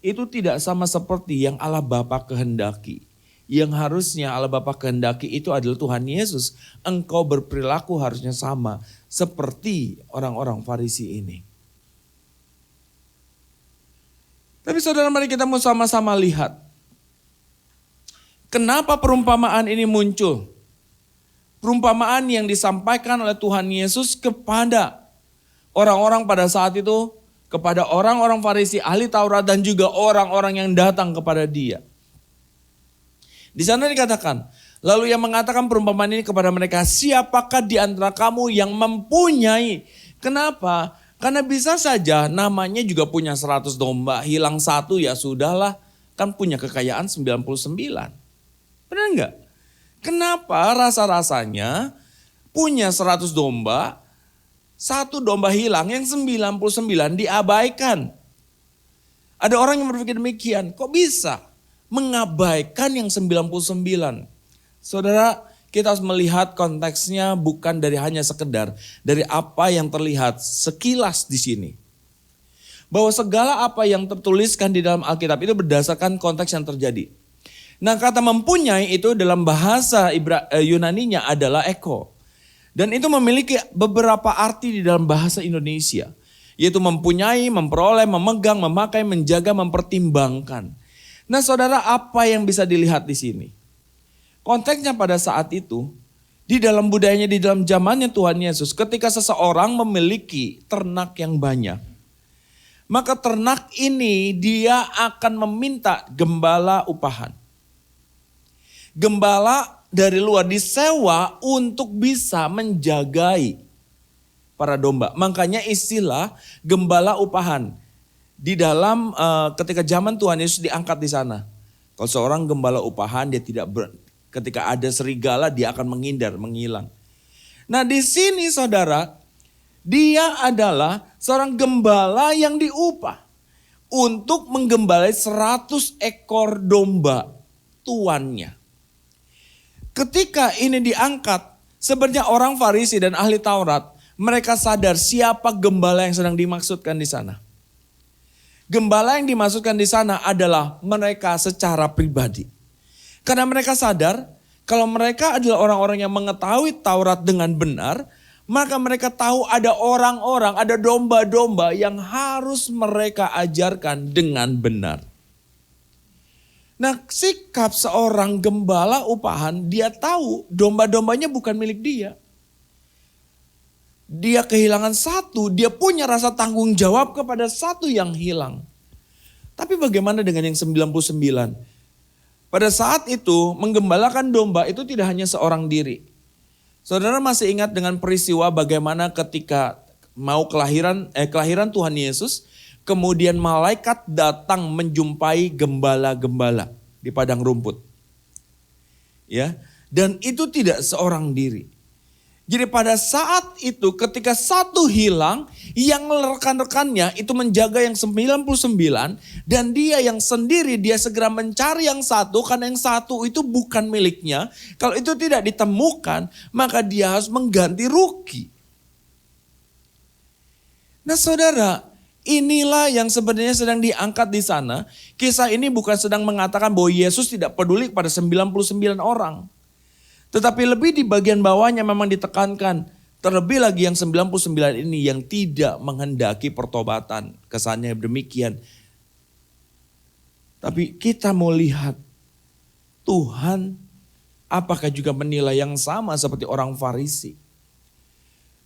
itu tidak sama seperti yang Allah Bapa kehendaki. Yang harusnya Allah Bapa kehendaki itu adalah Tuhan Yesus. Engkau berperilaku harusnya sama seperti orang-orang Farisi ini. Tapi saudara, mari kita mau sama-sama lihat. Kenapa perumpamaan ini muncul? Perumpamaan yang disampaikan oleh Tuhan Yesus kepada orang-orang pada saat itu, kepada orang-orang Farisi, ahli Taurat, dan juga orang-orang yang datang kepada dia. Di sana dikatakan, lalu ia mengatakan perumpamaan ini kepada mereka, siapakah di antara kamu yang mempunyai? Kenapa? Karena bisa saja namanya juga punya 100 domba, hilang satu ya sudahlah, kan punya kekayaan 99. Benar enggak? Kenapa rasa-rasanya punya 100 domba, satu domba hilang, yang 99 diabaikan? Ada orang yang berpikir demikian, kok bisa mengabaikan yang 99? Saudara, kita harus melihat konteksnya bukan dari hanya sekedar dari apa yang terlihat sekilas di sini. Bahwa segala apa yang tertuliskan di dalam Alkitab itu berdasarkan konteks yang terjadi. Nah, kata mempunyai itu dalam bahasa Yunaninya adalah eko. Dan itu memiliki beberapa arti di dalam bahasa Indonesia. Yaitu mempunyai, memperoleh, memegang, memakai, menjaga, mempertimbangkan. Nah saudara, apa yang bisa dilihat di sini? Konteksnya pada saat itu, di dalam budayanya, di dalam zamannya Tuhan Yesus, ketika seseorang memiliki ternak yang banyak, maka ternak ini dia akan meminta gembala upahan. Gembala dari luar disewa untuk bisa menjagai para domba. Makanya istilah gembala upahan. Di dalam ketika zaman Tuhan Yesus diangkat di sana. Kalau seorang gembala upahan dia tidak ketika ada serigala dia akan menghindar, menghilang. Nah di sini saudara, dia adalah seorang gembala yang diupah untuk menggembalai 100 ekor domba tuannya. ketika ini diangkat, sebenarnya orang Farisi dan ahli Taurat, mereka sadar siapa gembala yang sedang dimaksudkan di sana. Gembala yang dimaksudkan di sana adalah mereka secara pribadi. Karena mereka sadar kalau mereka adalah orang-orang yang mengetahui Taurat dengan benar, maka mereka tahu ada orang-orang, ada domba-domba yang harus mereka ajarkan dengan benar. Nah, sikap seorang gembala upahan, dia tahu domba-dombanya bukan milik dia. Dia kehilangan satu, dia punya rasa tanggung jawab kepada satu yang hilang. Tapi bagaimana dengan yang 99? Pada saat itu menggembalakan domba itu tidak hanya seorang diri. Saudara masih ingat dengan peristiwa bagaimana ketika mau kelahiran Tuhan Yesus, kemudian malaikat datang menjumpai gembala-gembala di padang rumput. Ya, dan itu tidak seorang diri. Jadi pada saat itu ketika satu hilang, yang rekan-rekannya itu menjaga yang 99 dan dia yang sendiri dia segera mencari yang satu karena yang satu itu bukan miliknya. Kalau itu tidak ditemukan maka dia harus mengganti rugi. Nah saudara, inilah yang sebenarnya sedang diangkat di sana. Kisah ini bukan sedang mengatakan bahwa Yesus tidak peduli kepada 99 orang. Tetapi lebih di bagian bawahnya memang ditekankan. Terlebih lagi yang 99 ini yang tidak menghendaki pertobatan. Kesannya demikian. Tapi kita mau lihat Tuhan apakah juga menilai yang sama seperti orang Farisi.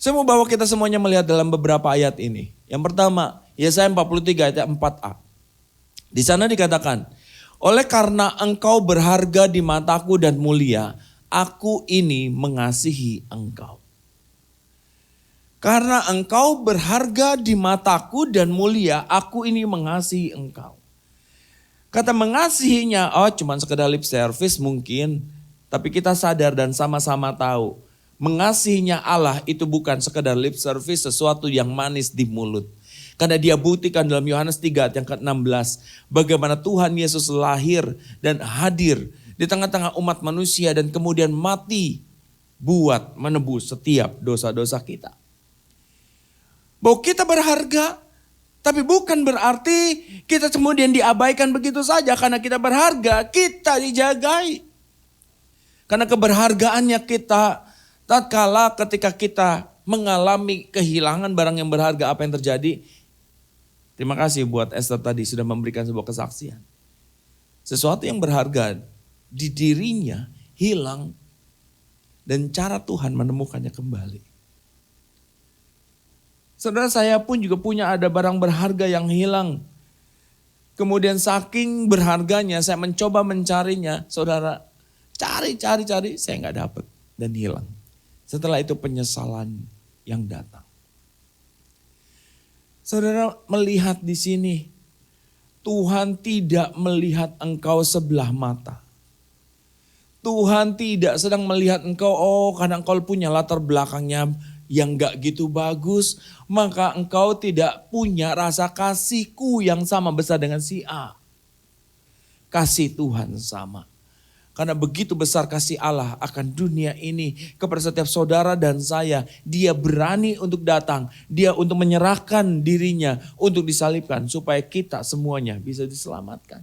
Saya mau bawa kita semuanya melihat dalam beberapa ayat ini. Yang pertama, Yesaya 43 ayat 4a. Di sana dikatakan, oleh karena engkau berharga di mataku dan mulia, aku ini mengasihi engkau. Karena engkau berharga di mataku dan mulia, aku ini mengasihi engkau. Kata mengasihinya, cuman sekedar lip service mungkin. Tapi kita sadar dan sama-sama tahu. Mengasihinya Allah itu bukan sekedar lip service, sesuatu yang manis di mulut. Karena dia buktikan dalam Yohanes 3 ayat yang ke-16. Bagaimana Tuhan Yesus lahir dan hadir di tengah-tengah umat manusia dan kemudian mati buat menebus setiap dosa-dosa kita. Bahwa kita berharga, tapi bukan berarti kita kemudian diabaikan begitu saja. Karena kita berharga, kita dijagai. Karena keberhargaannya kita, tatkala ketika kita mengalami kehilangan barang yang berharga, apa yang terjadi? Terima kasih buat Esther tadi sudah memberikan sebuah kesaksian. Sesuatu yang berharga di dirinya hilang dan cara Tuhan menemukannya kembali. Saudara, saya pun juga punya ada barang berharga yang hilang. Kemudian saking berharganya saya mencoba mencarinya. Saudara, cari, saya nggak dapat dan hilang. Setelah itu penyesalan yang datang. Saudara melihat di sini, Tuhan tidak melihat engkau sebelah mata. Tuhan tidak sedang melihat engkau, karena engkau punya latar belakangnya yang gak gitu bagus, maka engkau tidak punya rasa kasihku yang sama besar dengan si A. Kasih Tuhan sama. Karena begitu besar kasih Allah akan dunia ini kepada setiap saudara dan saya. Dia berani untuk datang, dia untuk menyerahkan dirinya untuk disalibkan supaya kita semuanya bisa diselamatkan.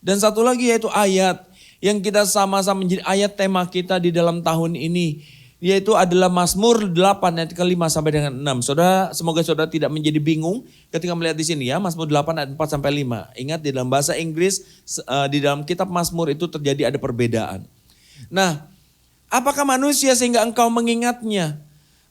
Dan satu lagi yaitu ayat yang kita sama-sama menjadi ayat tema kita di dalam tahun ini. Yaitu adalah Mazmur 8 ayat ke-5 sampai dengan 6. Saudara, semoga saudara tidak menjadi bingung ketika melihat di sini ya. Mazmur 8 ayat 4 sampai 5. Ingat di dalam bahasa Inggris, di dalam kitab Mazmur itu terjadi ada perbedaan. Nah, apakah manusia sehingga engkau mengingatnya?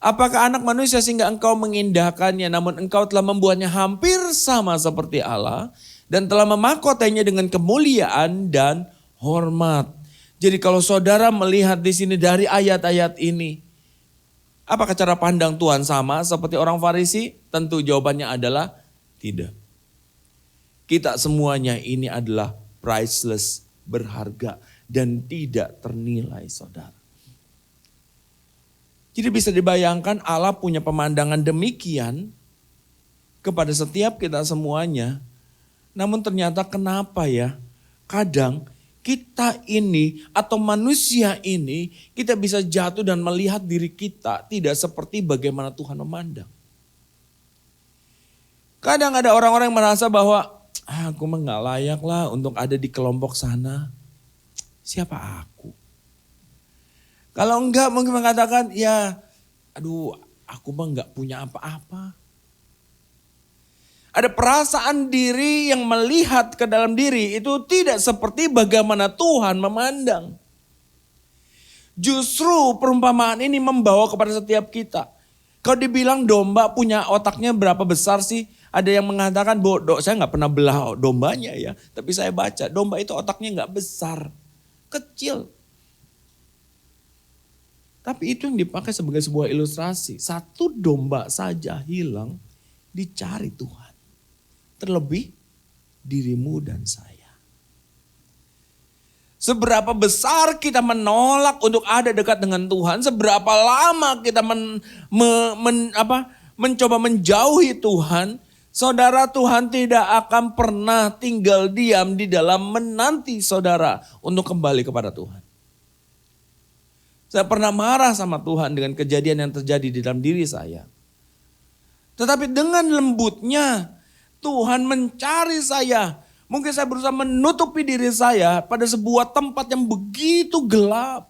Apakah anak manusia sehingga engkau mengindahkannya? Namun engkau telah membuatnya hampir sama seperti Allah. Dan telah memahkotanya dengan kemuliaan dan hormat. Jadi kalau saudara melihat di sini dari ayat-ayat ini, apakah cara pandang Tuhan sama seperti orang Farisi? Tentu jawabannya adalah tidak. Kita semuanya ini adalah priceless, berharga dan tidak ternilai, saudara. Jadi bisa dibayangkan Allah punya pemandangan demikian kepada setiap kita semuanya. Namun ternyata kenapa ya? Kadang kita ini atau manusia ini, kita bisa jatuh dan melihat diri kita tidak seperti bagaimana Tuhan memandang. Kadang ada orang-orang yang merasa bahwa aku mah gak layak lah untuk ada di kelompok sana. Siapa aku? Kalau enggak mungkin mengatakan ya aduh aku mah gak punya apa-apa. Ada perasaan diri yang melihat ke dalam diri itu tidak seperti bagaimana Tuhan memandang. Justru perumpamaan ini membawa kepada setiap kita. Kalau dibilang domba punya otaknya berapa besar sih? Ada yang mengatakan bodoh, saya gak pernah belah dombanya ya. Tapi saya baca domba itu otaknya gak besar, kecil. Tapi itu yang dipakai sebagai sebuah ilustrasi. Satu domba saja hilang, dicari Tuhan. Terlebih dirimu dan saya. Seberapa besar kita menolak untuk ada dekat dengan Tuhan, seberapa lama kita mencoba menjauhi Tuhan, saudara, Tuhan tidak akan pernah tinggal diam di dalam menanti saudara untuk kembali kepada Tuhan. Saya pernah marah sama Tuhan dengan kejadian yang terjadi di dalam diri saya. Tetapi dengan lembutnya Tuhan mencari saya. Mungkin saya berusaha menutupi diri saya pada sebuah tempat yang begitu gelap.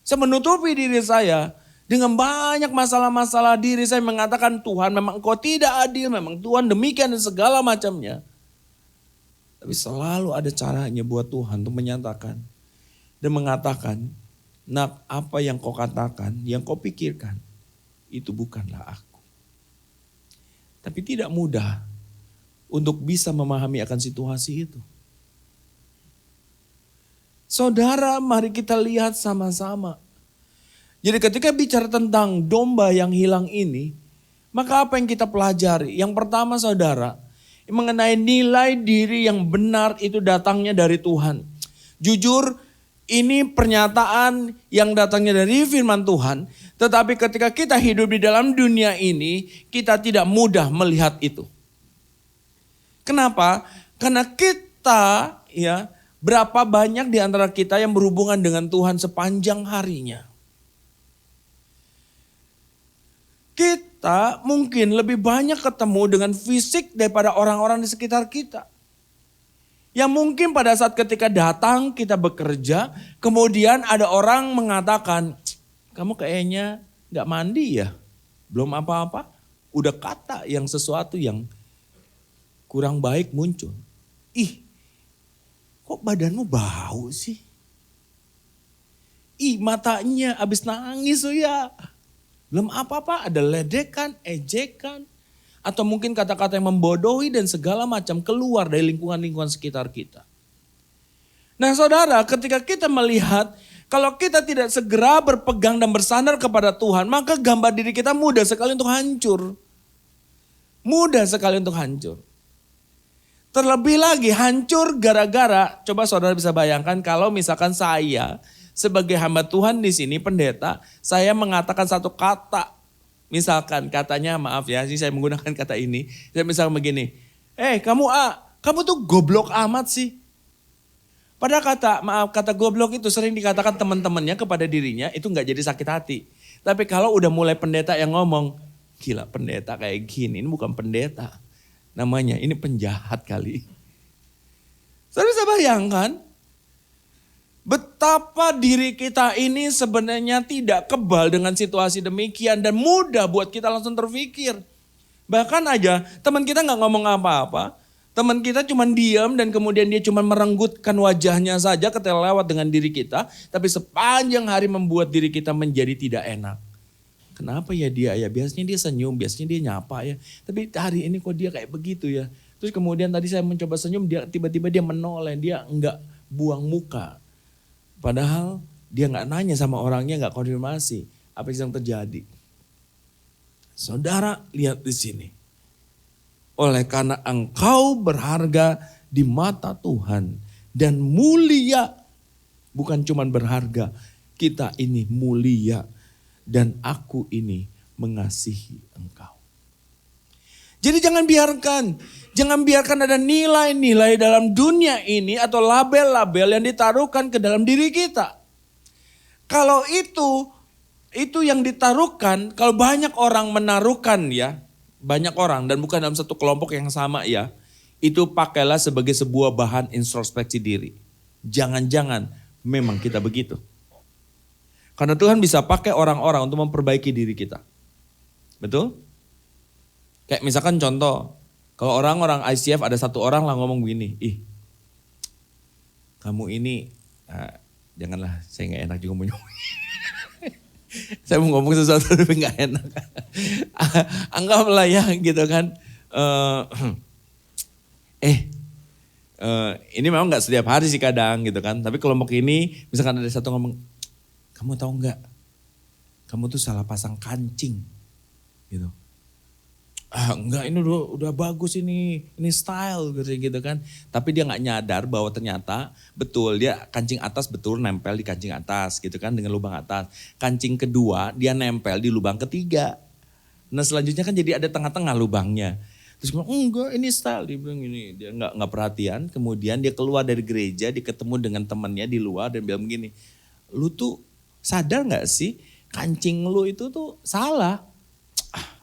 Saya menutupi diri saya dengan banyak masalah-masalah diri saya mengatakan Tuhan memang Engkau tidak adil, memang Tuhan demikian dan segala macamnya. Tapi selalu ada caranya buat Tuhan untuk menyatakan dan mengatakan, nak, apa yang kau katakan, yang kau pikirkan, itu bukanlah aku. Tapi tidak mudah untuk bisa memahami akan situasi itu. Saudara, mari kita lihat sama-sama. Jadi ketika bicara tentang domba yang hilang ini, maka apa yang kita pelajari? Yang pertama saudara, mengenai nilai diri yang benar itu datangnya dari Tuhan. Jujur, ini pernyataan yang datangnya dari firman Tuhan. Tetapi ketika kita hidup di dalam dunia ini, kita tidak mudah melihat itu. Kenapa? Karena kita ya, berapa banyak di antara kita yang berhubungan dengan Tuhan sepanjang harinya. Kita mungkin lebih banyak ketemu dengan fisik daripada orang-orang di sekitar kita. Yang mungkin pada saat ketika datang kita bekerja, kemudian ada orang mengatakan, kamu kayaknya gak mandi ya, belum apa-apa, udah kata yang sesuatu yang kurang baik muncul. Ih, kok badanmu bau sih? Ih, matanya habis nangis ya. Belum apa-apa, ada ledekan, ejekan, atau mungkin kata-kata yang membodohi dan segala macam keluar dari lingkungan-lingkungan sekitar kita. Nah saudara, ketika kita melihat kalau kita tidak segera berpegang dan bersandar kepada Tuhan, maka gambar diri kita mudah sekali untuk hancur. Mudah sekali untuk hancur. Terlebih lagi hancur gara-gara, coba saudara bisa bayangkan kalau misalkan saya sebagai hamba Tuhan di sini pendeta, saya mengatakan satu kata. Misalkan katanya, maaf ya, saya menggunakan kata ini. Saya misalkan begini, kamu tuh goblok amat sih. Padahal kata goblok itu sering dikatakan teman-temannya kepada dirinya, itu gak jadi sakit hati. Tapi kalau udah mulai pendeta yang ngomong, gila pendeta kayak gini, ini bukan pendeta. Namanya, ini penjahat kali. Saudara bisa bayangkan, betapa diri kita ini sebenarnya tidak kebal dengan situasi demikian dan mudah buat kita langsung terpikir. Bahkan aja teman kita gak ngomong apa-apa, teman kita cuma diam dan kemudian dia cuma merenggutkan wajahnya saja ketika lewat dengan diri kita, tapi sepanjang hari membuat diri kita menjadi tidak enak. Kenapa ya dia ya? Biasanya dia senyum, biasanya dia nyapa ya, tapi hari ini kok dia kayak begitu ya. Terus kemudian tadi saya mencoba senyum, dia tiba-tiba dia menoleh, dia enggak buang muka. Padahal dia gak nanya sama orangnya, gak konfirmasi apa yang terjadi. Saudara lihat di sini. Oleh karena engkau berharga di mata Tuhan dan mulia. Bukan cuma berharga, kita ini mulia dan aku ini mengasihi engkau. Jadi jangan biarkan ada nilai-nilai dalam dunia ini atau label-label yang ditaruhkan ke dalam diri kita. Kalau itu yang ditaruhkan, kalau banyak orang menaruhkan ya, banyak orang dan bukan dalam satu kelompok yang sama ya, itu pakailah sebagai sebuah bahan introspeksi diri. Jangan-jangan memang kita begitu. Karena Tuhan bisa pakai orang-orang untuk memperbaiki diri kita. Betul? Kayak misalkan contoh, kalau orang-orang ICF ada satu orang lah ngomong begini, ih kamu ini, janganlah saya gak enak juga mau ngomong. Saya mau ngomong sesuatu tapi gak enak. Anggaplah ya gitu kan, ini memang gak setiap hari sih kadang gitu kan, tapi kelompok ini misalkan ada satu ngomong, kamu tahu gak, kamu tuh salah pasang kancing gitu. Enggak, ini udah bagus ini style gitu kan. Tapi dia gak nyadar bahwa ternyata betul dia kancing atas betul nempel di kancing atas gitu kan dengan lubang atas. Kancing kedua dia nempel di lubang ketiga. Nah selanjutnya kan jadi ada tengah-tengah lubangnya. Terus bilang enggak ini style, dia bilang ini. Dia gak perhatian, kemudian dia keluar dari gereja, dia ketemu dengan temannya di luar dan bilang begini. Lu tuh sadar gak sih kancing lu itu tuh salah.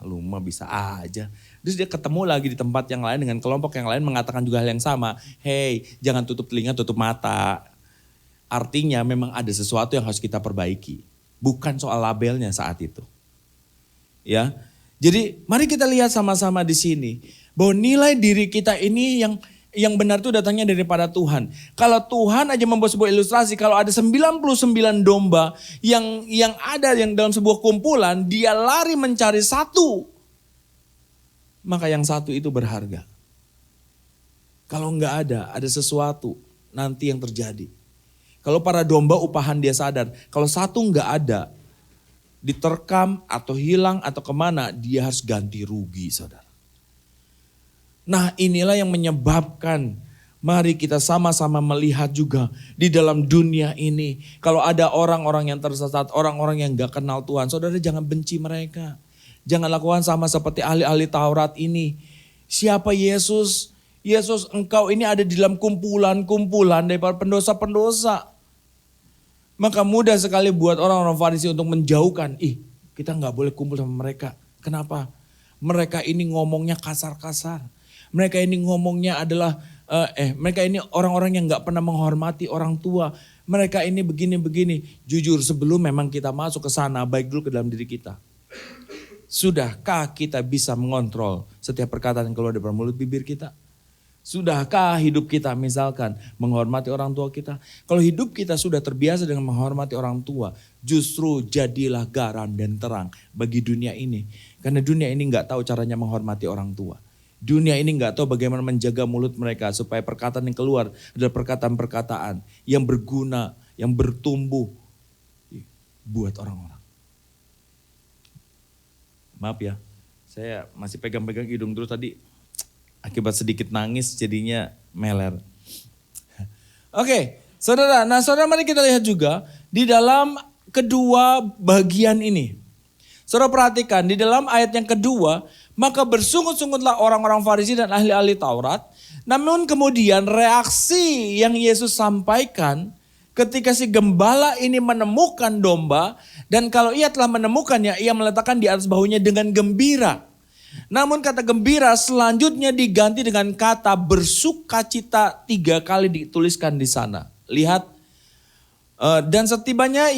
Lu mah bisa aja. Terus dia ketemu lagi di tempat yang lain dengan kelompok yang lain mengatakan juga hal yang sama. Hey, jangan tutup telinga, tutup mata. Artinya memang ada sesuatu yang harus kita perbaiki. Bukan soal labelnya saat itu. Ya. Jadi mari kita lihat sama-sama di sini. Bahwa nilai diri kita ini yang benar itu datangnya daripada Tuhan. Kalau Tuhan aja membuat sebuah ilustrasi, kalau ada 99 domba yang ada yang dalam sebuah kumpulan, dia lari mencari satu. Maka yang satu itu berharga. Kalau enggak ada sesuatu nanti yang terjadi. Kalau para domba upahan dia sadar, kalau satu enggak ada, diterkam atau hilang atau kemana, dia harus ganti rugi saudara. Nah inilah yang menyebabkan mari kita sama-sama melihat juga di dalam dunia ini. Kalau ada orang-orang yang tersesat, orang-orang yang gak kenal Tuhan, saudara jangan benci mereka. Jangan lakukan sama seperti ahli-ahli Taurat ini. Siapa Yesus? Yesus engkau ini ada di dalam kumpulan-kumpulan daripada pendosa-pendosa. Maka mudah sekali buat orang-orang Farisi untuk menjauhkan. Kita gak boleh kumpul sama mereka. Kenapa? Mereka ini ngomongnya kasar-kasar. Mereka ini ngomongnya adalah, mereka ini orang-orang yang gak pernah menghormati orang tua. Mereka ini begini-begini. Jujur sebelum memang kita masuk ke sana, baik dulu ke dalam diri kita. Sudahkah kita bisa mengontrol setiap perkataan yang keluar dari mulut bibir kita? Sudahkah hidup kita misalkan menghormati orang tua kita? Kalau hidup kita sudah terbiasa dengan menghormati orang tua, justru jadilah garam dan terang bagi dunia ini. Karena dunia ini gak tahu caranya menghormati orang tua. Dunia ini gak tahu bagaimana menjaga mulut mereka supaya perkataan yang keluar adalah perkataan-perkataan yang berguna, yang bertumbuh buat orang-orang. Maaf ya, saya masih pegang-pegang hidung terus tadi. Akibat sedikit nangis jadinya meler. Oke, saudara. Nah saudara mari kita lihat juga di dalam kedua bagian ini. Saudara perhatikan di dalam ayat yang kedua. Maka bersungut-sungutlah orang-orang Farisi dan ahli-ahli Taurat. Namun kemudian reaksi yang Yesus sampaikan ketika si gembala ini menemukan domba. Dan kalau ia telah menemukannya, ia meletakkan di atas bahunya dengan gembira. Namun kata gembira selanjutnya diganti dengan kata bersukacita 3 kali dituliskan di sana. Lihat, dan setibanya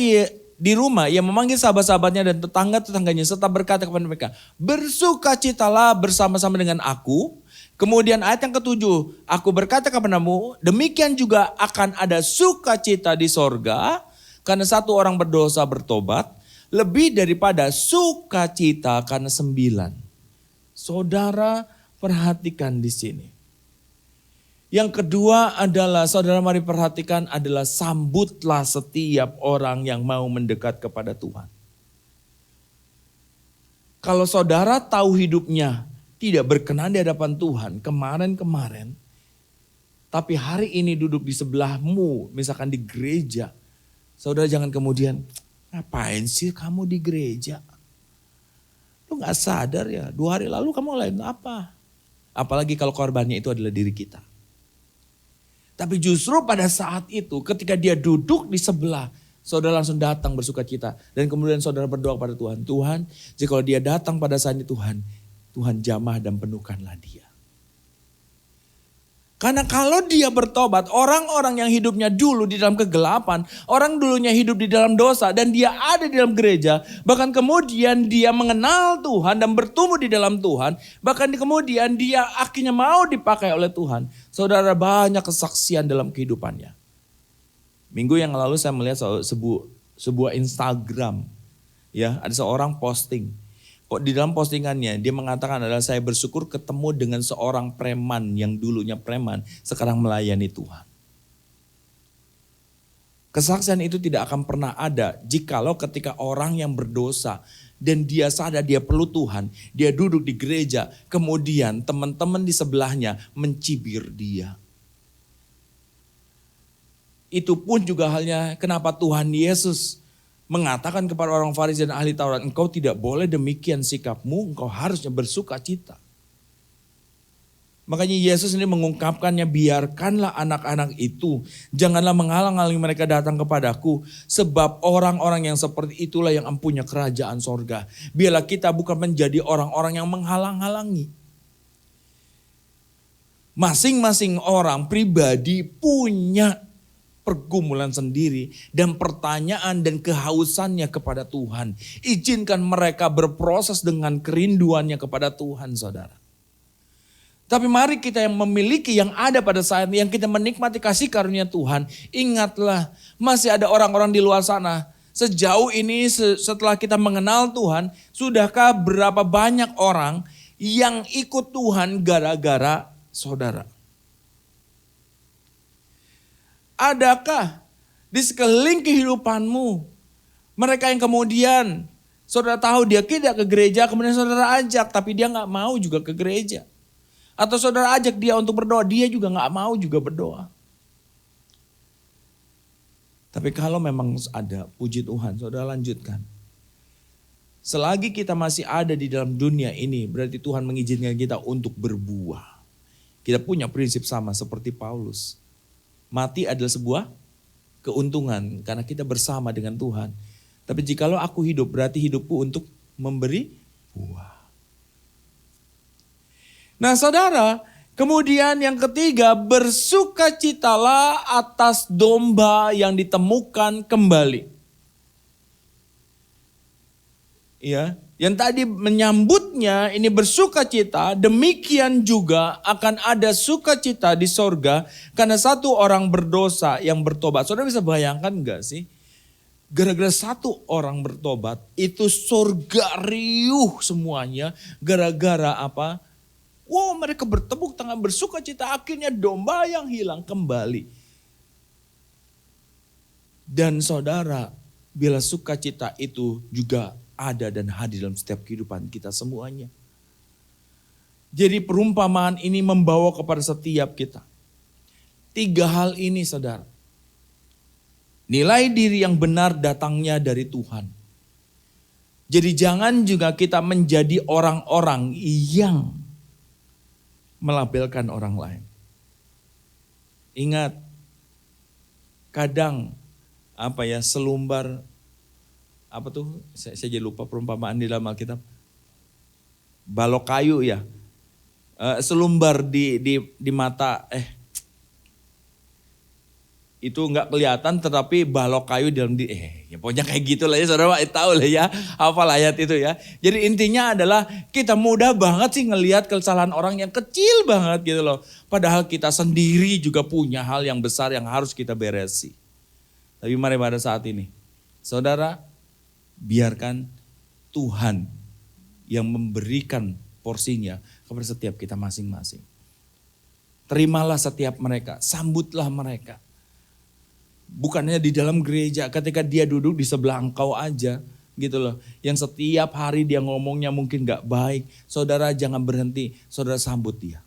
di rumah ia memanggil sahabat-sahabatnya dan tetangga-tetangganya serta berkata kepada mereka, bersukacitalah bersama-sama dengan aku. Kemudian ayat yang ke-7, aku berkata kepadamu, demikian juga akan ada sukacita di sorga karena satu orang berdosa bertobat, lebih daripada sukacita karena 9. Saudara perhatikan di sini. Yang kedua adalah, saudara mari perhatikan adalah sambutlah setiap orang yang mau mendekat kepada Tuhan. Kalau saudara tahu hidupnya tidak berkenan di hadapan Tuhan kemarin-kemarin, tapi hari ini duduk di sebelahmu, misalkan di gereja, saudara jangan kemudian, ngapain sih kamu di gereja? Lu gak sadar ya, 2 hari lalu kamu ngelain apa? Apalagi kalau korbannya itu adalah diri kita. Tapi justru pada saat itu ketika dia duduk di sebelah, saudara langsung datang bersuka cita. Dan kemudian saudara berdoa pada Tuhan. Tuhan, jika dia datang pada saat ini Tuhan jamah dan penuhkanlah dia. Karena kalau dia bertobat, orang-orang yang hidupnya dulu di dalam kegelapan, orang dulunya hidup di dalam dosa dan dia ada di dalam gereja, bahkan kemudian dia mengenal Tuhan dan bertumbuh di dalam Tuhan, bahkan kemudian dia akhirnya mau dipakai oleh Tuhan. Saudara, banyak kesaksian dalam kehidupannya. Minggu yang lalu saya melihat sebuah Instagram, ya, ada seorang posting. Kok di dalam postingannya dia mengatakan adalah saya bersyukur ketemu dengan seorang preman yang dulunya preman sekarang melayani Tuhan. Kesaksian itu tidak akan pernah ada jikalau ketika orang yang berdosa dan dia sadar dia perlu Tuhan, dia duduk di gereja, kemudian teman-teman di sebelahnya mencibir dia. Itu pun juga halnya kenapa Tuhan Yesus mengatakan kepada orang Farisi dan ahli Taurat, engkau tidak boleh demikian sikapmu, engkau harusnya bersuka cita. Makanya Yesus ini mengungkapkannya, biarkanlah anak-anak itu, janganlah menghalang-halangi mereka datang kepadaku, sebab orang-orang yang seperti itulah yang empunya kerajaan sorga. Biarlah kita bukan menjadi orang-orang yang menghalang-halangi. Masing-masing orang pribadi punya pergumulan sendiri dan pertanyaan dan kehausannya kepada Tuhan. Izinkan mereka berproses dengan kerinduannya kepada Tuhan, saudara. Tapi mari kita yang memiliki yang ada pada saat yang kita menikmati kasih karunia Tuhan. Ingatlah masih ada orang-orang di luar sana. Sejauh ini setelah kita mengenal Tuhan, sudahkah berapa banyak orang yang ikut Tuhan gara-gara saudara? Adakah di sekeliling kehidupanmu mereka yang kemudian saudara tahu dia tidak ke gereja, kemudian saudara ajak tapi dia gak mau juga ke gereja. Atau saudara ajak dia untuk berdoa, dia juga gak mau juga berdoa. Tapi kalau memang ada, puji Tuhan, saudara lanjutkan. Selagi kita masih ada di dalam dunia ini, berarti Tuhan mengizinkan kita untuk berbuah. Kita punya prinsip sama seperti Paulus. Mati adalah sebuah keuntungan karena kita bersama dengan Tuhan. Tapi jikalau aku hidup berarti hidupku untuk memberi buah. Nah saudara, kemudian yang ketiga, bersukacitalah atas domba yang ditemukan kembali. Ya, yang tadi menyambutnya ini bersukacita, demikian juga akan ada sukacita di sorga karena satu orang berdosa yang bertobat. Saudara bisa bayangkan gak sih? Gara-gara satu orang bertobat itu sorga riuh semuanya. Gara-gara apa? Wow, mereka bertepuk tangan bersukacita, akhirnya domba yang hilang kembali. Dan saudara, bila sukacita itu juga ada dan hadir dalam setiap kehidupan kita semuanya. Jadi perumpamaan ini membawa kepada setiap kita. 3 hal ini saudara. Nilai diri yang benar datangnya dari Tuhan. Jadi jangan juga kita menjadi orang-orang yang melabelkan orang lain. Ingat, kadang selumbar, saya jadi lupa perumpamaan di dalam Alkitab. Balok kayu ya. Selumbar di mata, itu nggak kelihatan tetapi balok kayu di dalam ya pokoknya kayak gitulah ya, saudara tahu lah ya, hafal ayat itu ya. Jadi intinya adalah kita mudah banget sih ngelihat kesalahan orang yang kecil banget gitu loh. Padahal kita sendiri juga punya hal yang besar yang harus kita beresi. Tapi mari pada saat ini, saudara, biarkan Tuhan yang memberikan porsinya kepada setiap kita masing-masing. Terimalah setiap mereka, sambutlah mereka. Bukannya di dalam gereja ketika dia duduk di sebelah engkau aja gitu loh. Yang setiap hari dia ngomongnya mungkin gak baik. Saudara jangan berhenti, saudara sambut dia.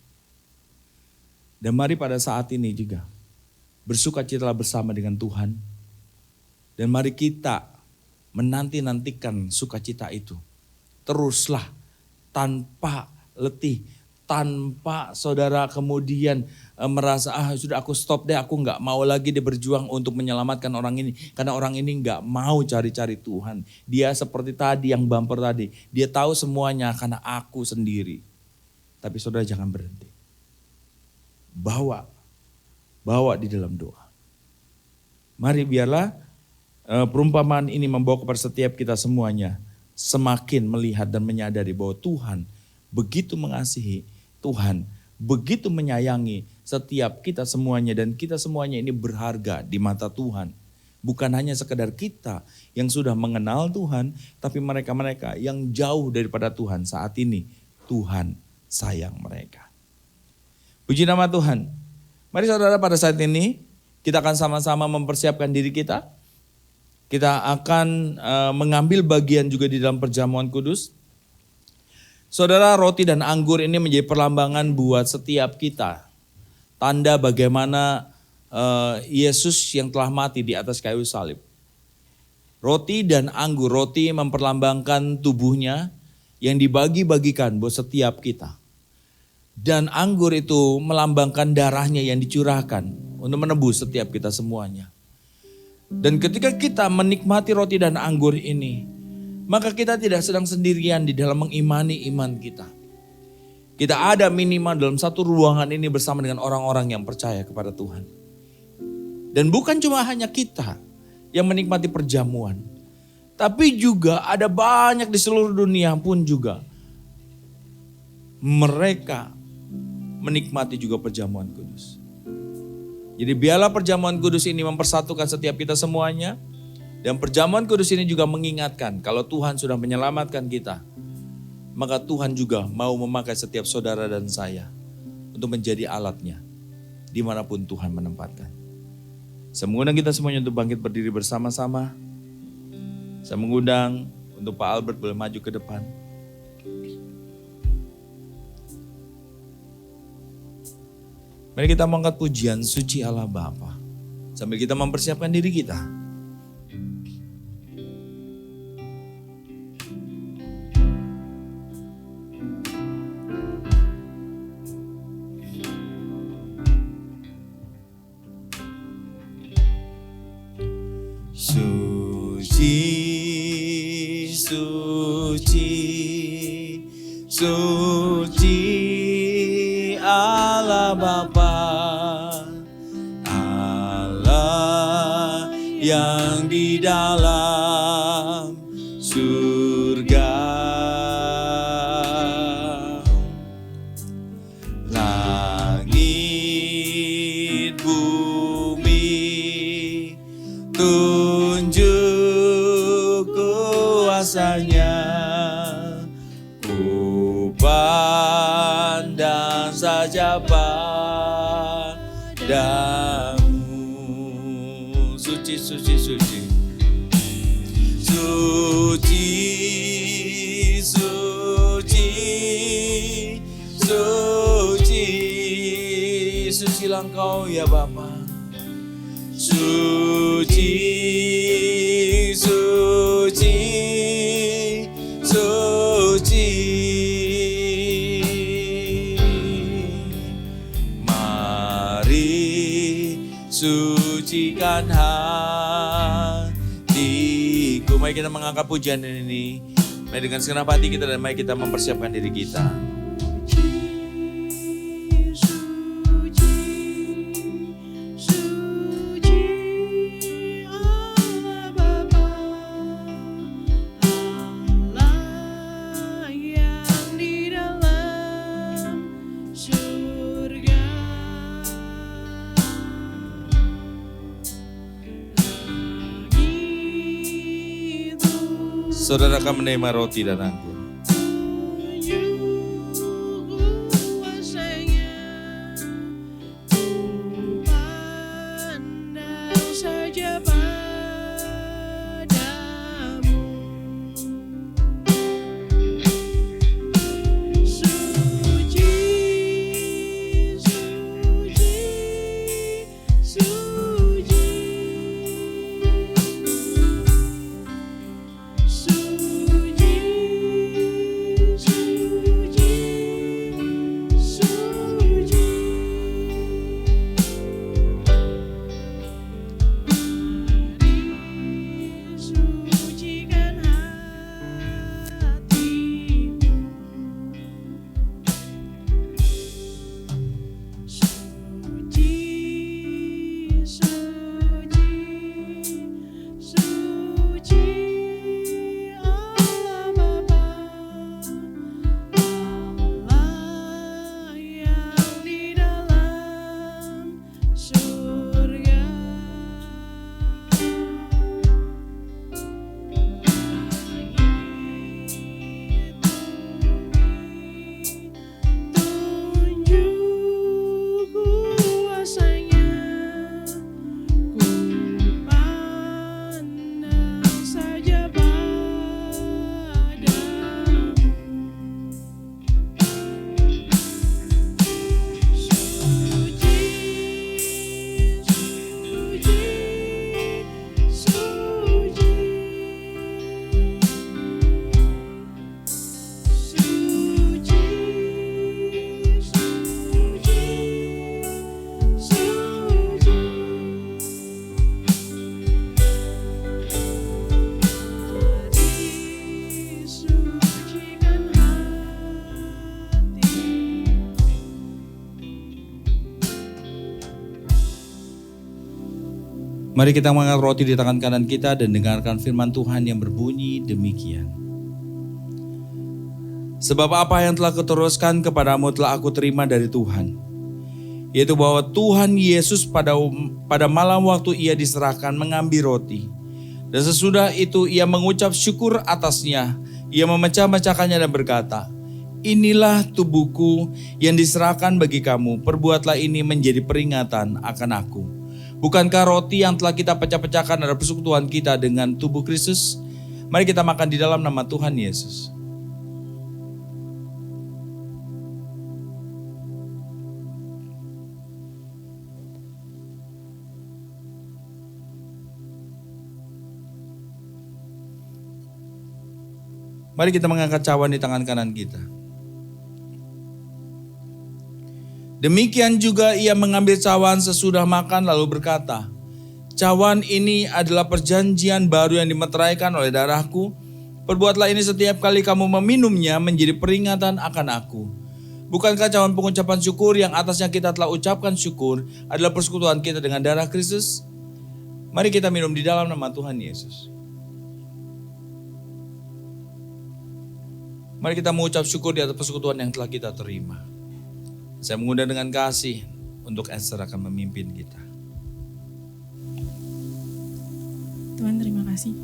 Dan mari pada saat ini juga bersukacitalah bersama dengan Tuhan. Dan mari kita menanti-nantikan sukacita itu. teruslah tanpa letih, tanpa saudara kemudian merasa sudah aku stop deh, aku nggak mau lagi dia berjuang untuk menyelamatkan orang ini. Karena orang ini nggak mau cari-cari Tuhan. Dia seperti tadi yang bumper tadi, dia tahu semuanya karena aku sendiri. Tapi saudara jangan berhenti. Bawa di dalam doa. Mari biarlah perumpamaan ini membawa kepada setiap kita semuanya semakin melihat dan menyadari bahwa Tuhan begitu mengasihi, Tuhan begitu menyayangi setiap kita semuanya, dan kita semuanya ini berharga di mata Tuhan. Bukan hanya sekedar kita yang sudah mengenal Tuhan, tapi mereka-mereka yang jauh daripada Tuhan saat ini, Tuhan sayang mereka. Puji nama Tuhan. Mari saudara, pada saat ini kita akan sama-sama mempersiapkan diri kita. Kita akan mengambil bagian juga di dalam perjamuan kudus. Saudara, roti dan anggur ini menjadi perlambangan buat setiap kita. Tanda bagaimana Yesus yang telah mati di atas kayu salib. Roti dan anggur, roti memperlambangkan tubuhnya yang dibagi-bagikan buat setiap kita. Dan anggur itu melambangkan darahnya yang dicurahkan untuk menebus setiap kita semuanya. Dan ketika kita menikmati roti dan anggur ini, maka kita tidak sedang sendirian di dalam mengimani iman kita. Kita ada minimal dalam satu ruangan ini bersama dengan orang-orang yang percaya kepada Tuhan. Dan bukan cuma hanya kita yang menikmati perjamuan, tapi juga ada banyak di seluruh dunia pun juga mereka menikmati juga perjamuan kudus. Jadi biarlah perjamuan kudus ini mempersatukan setiap kita semuanya. Dan perjamuan kudus ini juga mengingatkan kalau Tuhan sudah menyelamatkan kita, maka Tuhan juga mau memakai setiap saudara dan saya untuk menjadi alatnya dimanapun Tuhan menempatkan. Saya mengundang kita semuanya untuk bangkit berdiri bersama-sama. Saya mengundang untuk Pak Albert boleh maju ke depan. Mari kita mengangkat pujian suci Allah Bapa sambil kita mempersiapkan diri kita. Suci, suci, suci Allah Bapa, Allah yang di dalam surga. Langit bumi tunjuk kuasanya, ku pandang saja padamu. Suci, suci, suci. Suci, suci, suci. Sucilah Engkau ya Bapa. Suci, suci, suci. Mari sucikan hatiku. Mari kita mengangkat pujian ini. Mari dengan segenap hati kita dan mari kita mempersiapkan diri kita. Saudara akan menerima roti dan anggur. Mari kita mengangkat roti di tangan kanan kita dan dengarkan firman Tuhan yang berbunyi demikian. Sebab apa yang telah kuteruskan kepadamu telah aku terima dari Tuhan, yaitu bahwa Tuhan Yesus pada malam waktu ia diserahkan mengambil roti, dan sesudah itu ia mengucap syukur atasnya, ia memecah-mecahkannya dan berkata, inilah tubuhku yang diserahkan bagi kamu, perbuatlah ini menjadi peringatan akan aku. Bukankah roti yang telah kita pecah-pecahkan adalah persekutuan kita dengan tubuh Kristus? Mari kita makan di dalam nama Tuhan Yesus. Mari kita mengangkat cawan di tangan kanan kita. Demikian juga ia mengambil cawan sesudah makan lalu berkata, cawan ini adalah perjanjian baru yang dimeteraikan oleh darahku. Perbuatlah ini setiap kali kamu meminumnya menjadi peringatan akan aku. Bukankah cawan pengucapan syukur yang atasnya kita telah ucapkan syukur adalah persekutuan kita dengan darah Kristus? Mari kita minum di dalam nama Tuhan Yesus. Mari kita mengucap syukur di atas persekutuan yang telah kita terima. Saya mengundang dengan kasih untuk Esther akan memimpin kita. Tuhan, terima kasih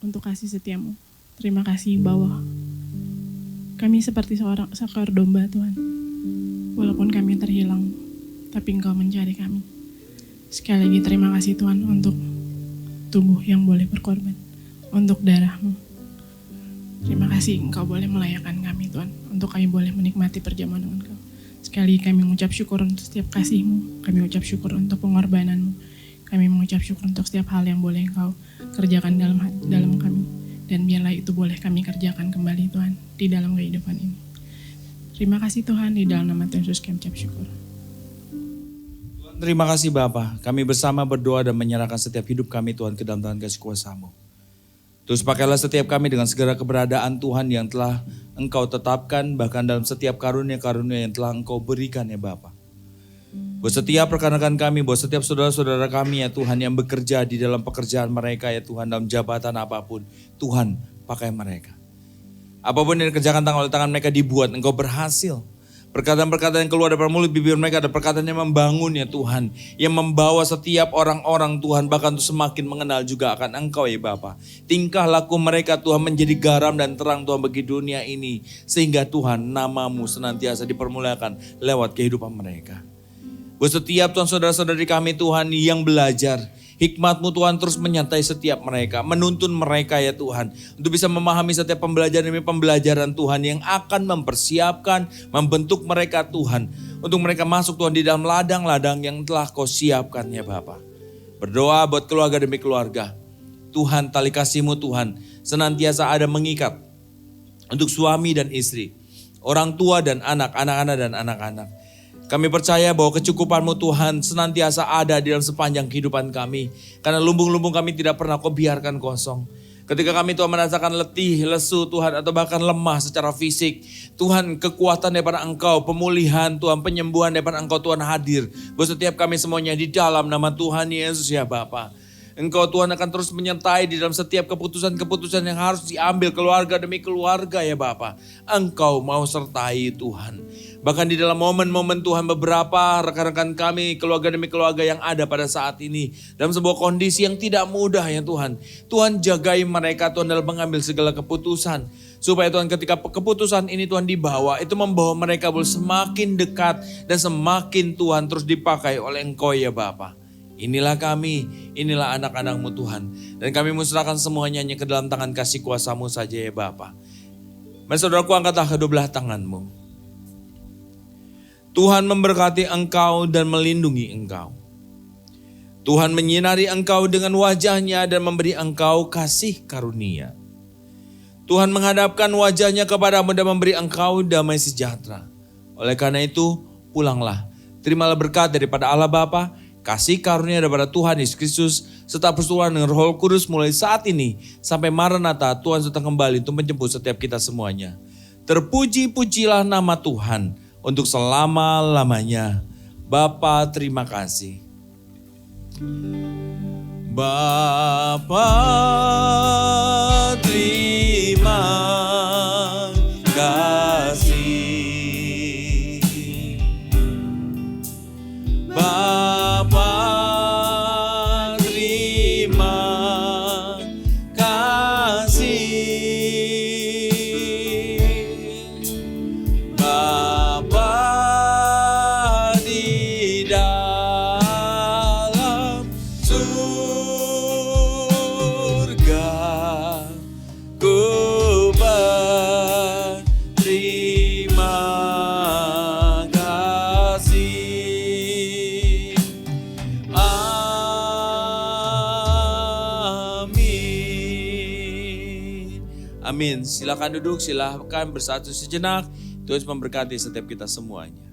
untuk kasih setiamu. Terima kasih bahwa kami seperti seekor domba, Tuhan. Walaupun kami terhilang, tapi Engkau mencari kami. Sekali lagi terima kasih Tuhan untuk tubuh yang boleh berkorban, untuk darah-Mu. Terima kasih Engkau boleh melayakkan kami Tuhan, untuk kami boleh menikmati perjamuan dengan Engkau. Sekali kami mengucap syukur untuk setiap kasih-Mu, kami mengucap syukur untuk pengorbanan-Mu, kami mengucap syukur untuk setiap hal yang boleh Engkau kerjakan dalam kami. Dan biarlah itu boleh kami kerjakan kembali Tuhan, di dalam kehidupan ini. Terima kasih Tuhan, di dalam nama Tuhan Yesus kami mengucap syukur. Terima kasih Bapa, kami bersama berdoa dan menyerahkan setiap hidup kami Tuhan ke dalam tangan kasih kuasa-Mu. Terus pakailah setiap kami dengan segala keberadaan Tuhan yang telah Engkau tetapkan, bahkan dalam setiap karunia-karunia yang telah Engkau berikan ya Bapa. Buat setiap rekan-rekan kami, buat setiap saudara-saudara kami ya Tuhan yang bekerja di dalam pekerjaan mereka ya Tuhan, dalam jabatan apapun, Tuhan pakai mereka. Apapun yang dikerjakan oleh tangan mereka dibuat, Engkau berhasil. Perkataan-perkataan yang keluar dari mulut bibir mereka ada perkataan yang membangun ya Tuhan. Yang membawa setiap orang-orang Tuhan bahkan untuk semakin mengenal juga akan Engkau ya Bapa. Tingkah laku mereka Tuhan menjadi garam dan terang Tuhan bagi dunia ini. Sehingga Tuhan nama-Mu senantiasa dipermuliakan lewat kehidupan mereka. Buat setiap Tuhan saudara-saudari kami Tuhan yang belajar. Hikmat-Mu Tuhan terus menyertai setiap mereka, menuntun mereka ya Tuhan. Untuk bisa memahami setiap pembelajaran demi pembelajaran Tuhan yang akan mempersiapkan, membentuk mereka Tuhan. Untuk mereka masuk Tuhan di dalam ladang-ladang yang telah Kau siapkan ya Bapa. Berdoa buat keluarga demi keluarga. Tuhan tali kasih-Mu Tuhan senantiasa ada mengikat. Untuk suami dan istri, orang tua dan anak, anak-anak dan anak-anak. Kami percaya bahwa kecukupan-Mu Tuhan senantiasa ada di dalam sepanjang kehidupan kami. Karena lumbung-lumbung kami tidak pernah Kau biarkan kosong. Ketika kami Tuhan merasakan letih, lesu Tuhan atau bahkan lemah secara fisik. Tuhan kekuatan daripada Engkau, pemulihan Tuhan, penyembuhan daripada Engkau Tuhan hadir. Buat setiap kami semuanya di dalam nama Tuhan Yesus ya Bapa. Engkau Tuhan akan terus menyertai di dalam setiap keputusan-keputusan yang harus diambil keluarga demi keluarga ya Bapa. Engkau mau sertai Tuhan. Bahkan di dalam momen-momen Tuhan beberapa rekan-rekan kami keluarga demi keluarga yang ada pada saat ini. Dalam sebuah kondisi yang tidak mudah ya Tuhan. Tuhan jagai mereka Tuhan dalam mengambil segala keputusan. Supaya Tuhan ketika keputusan ini Tuhan dibawa itu membawa mereka semakin dekat dan semakin Tuhan terus dipakai oleh Engkau ya Bapa. Inilah kami, inilah anak-anak-Mu Tuhan. Dan kami musrahkan semuanya hanya ke dalam tangan kasih kuasa-Mu saja ya Bapa. Mari saudaraku angkatlah kedua belah tanganmu. Tuhan memberkati engkau dan melindungi engkau. Tuhan menyinari engkau dengan wajahnya dan memberi engkau kasih karunia. Tuhan menghadapkan wajahnya kepadamu dan memberi engkau damai sejahtera. Oleh karena itu, pulanglah. Terimalah berkat daripada Allah Bapa, kasih karunia daripada Tuhan Yesus Kristus, serta persekutuan dengan Roh Kudus mulai saat ini sampai Maranatha Tuhan datang kembali untuk menjemput setiap kita semuanya. Terpuji-pujilah nama Tuhan untuk selama-lamanya. Bapa terima kasih. Bapa, terima kasih. Bapa, terima kasih. Bapa di dalam surga, ku berterima kasih. Amin. Amin. Silakan duduk, silakan bersatu sejenak. Tuhan memberkati setiap kita semuanya.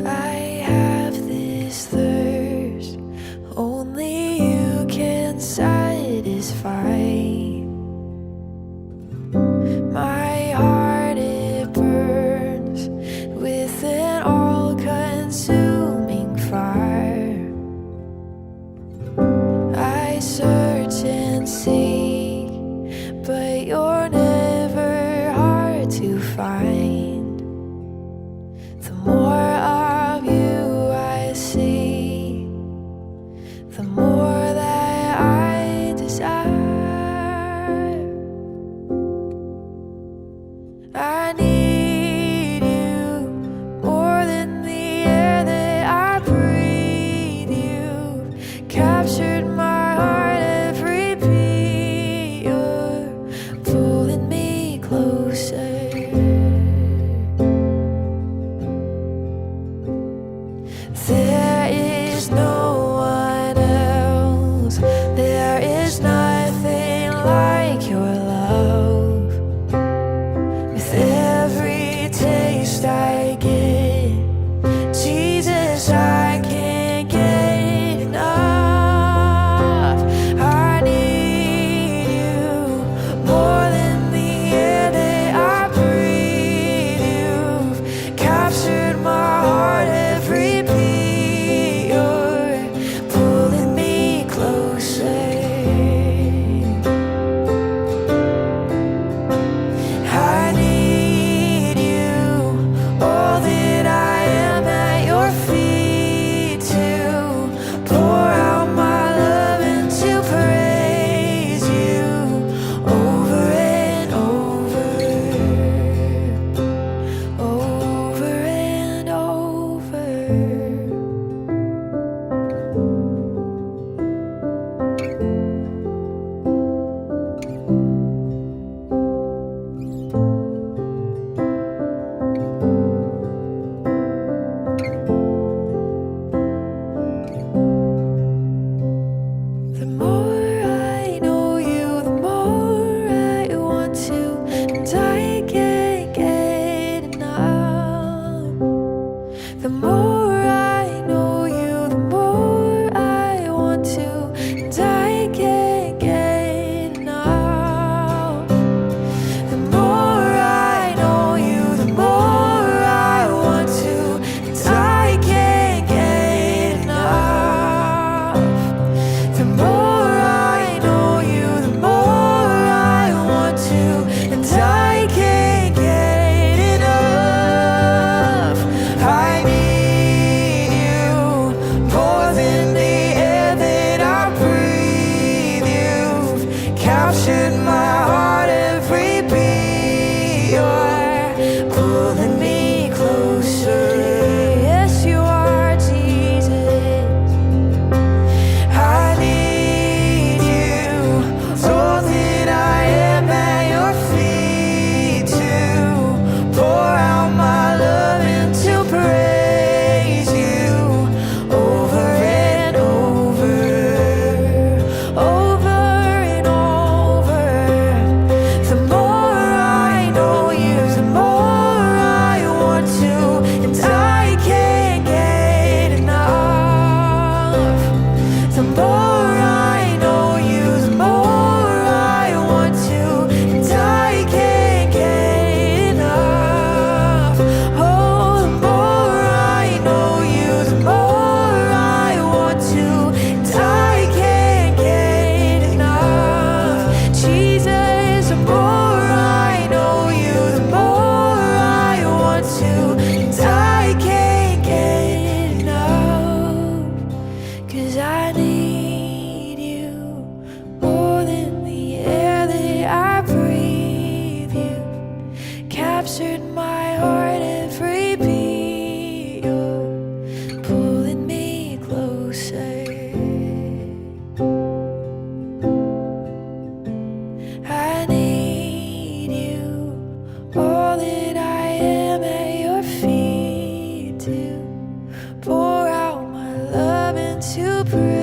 I have this thirst, only you can satisfy. My heart it burns with an all-consuming fire. I search and seek, but you're never hard to find. The more of you I see, the more that I desire. I need you more than the air that I breathe. You captured my heart, every beat. You're pulling me closer. There is no one else. There is nothing like your love. With every taste I get, Jesus, I can't get enough. I need you more than the air that I captured my heart every beat. You're pulling me closer. I need you, all that I am at your feet, to pour out my love and to breathe.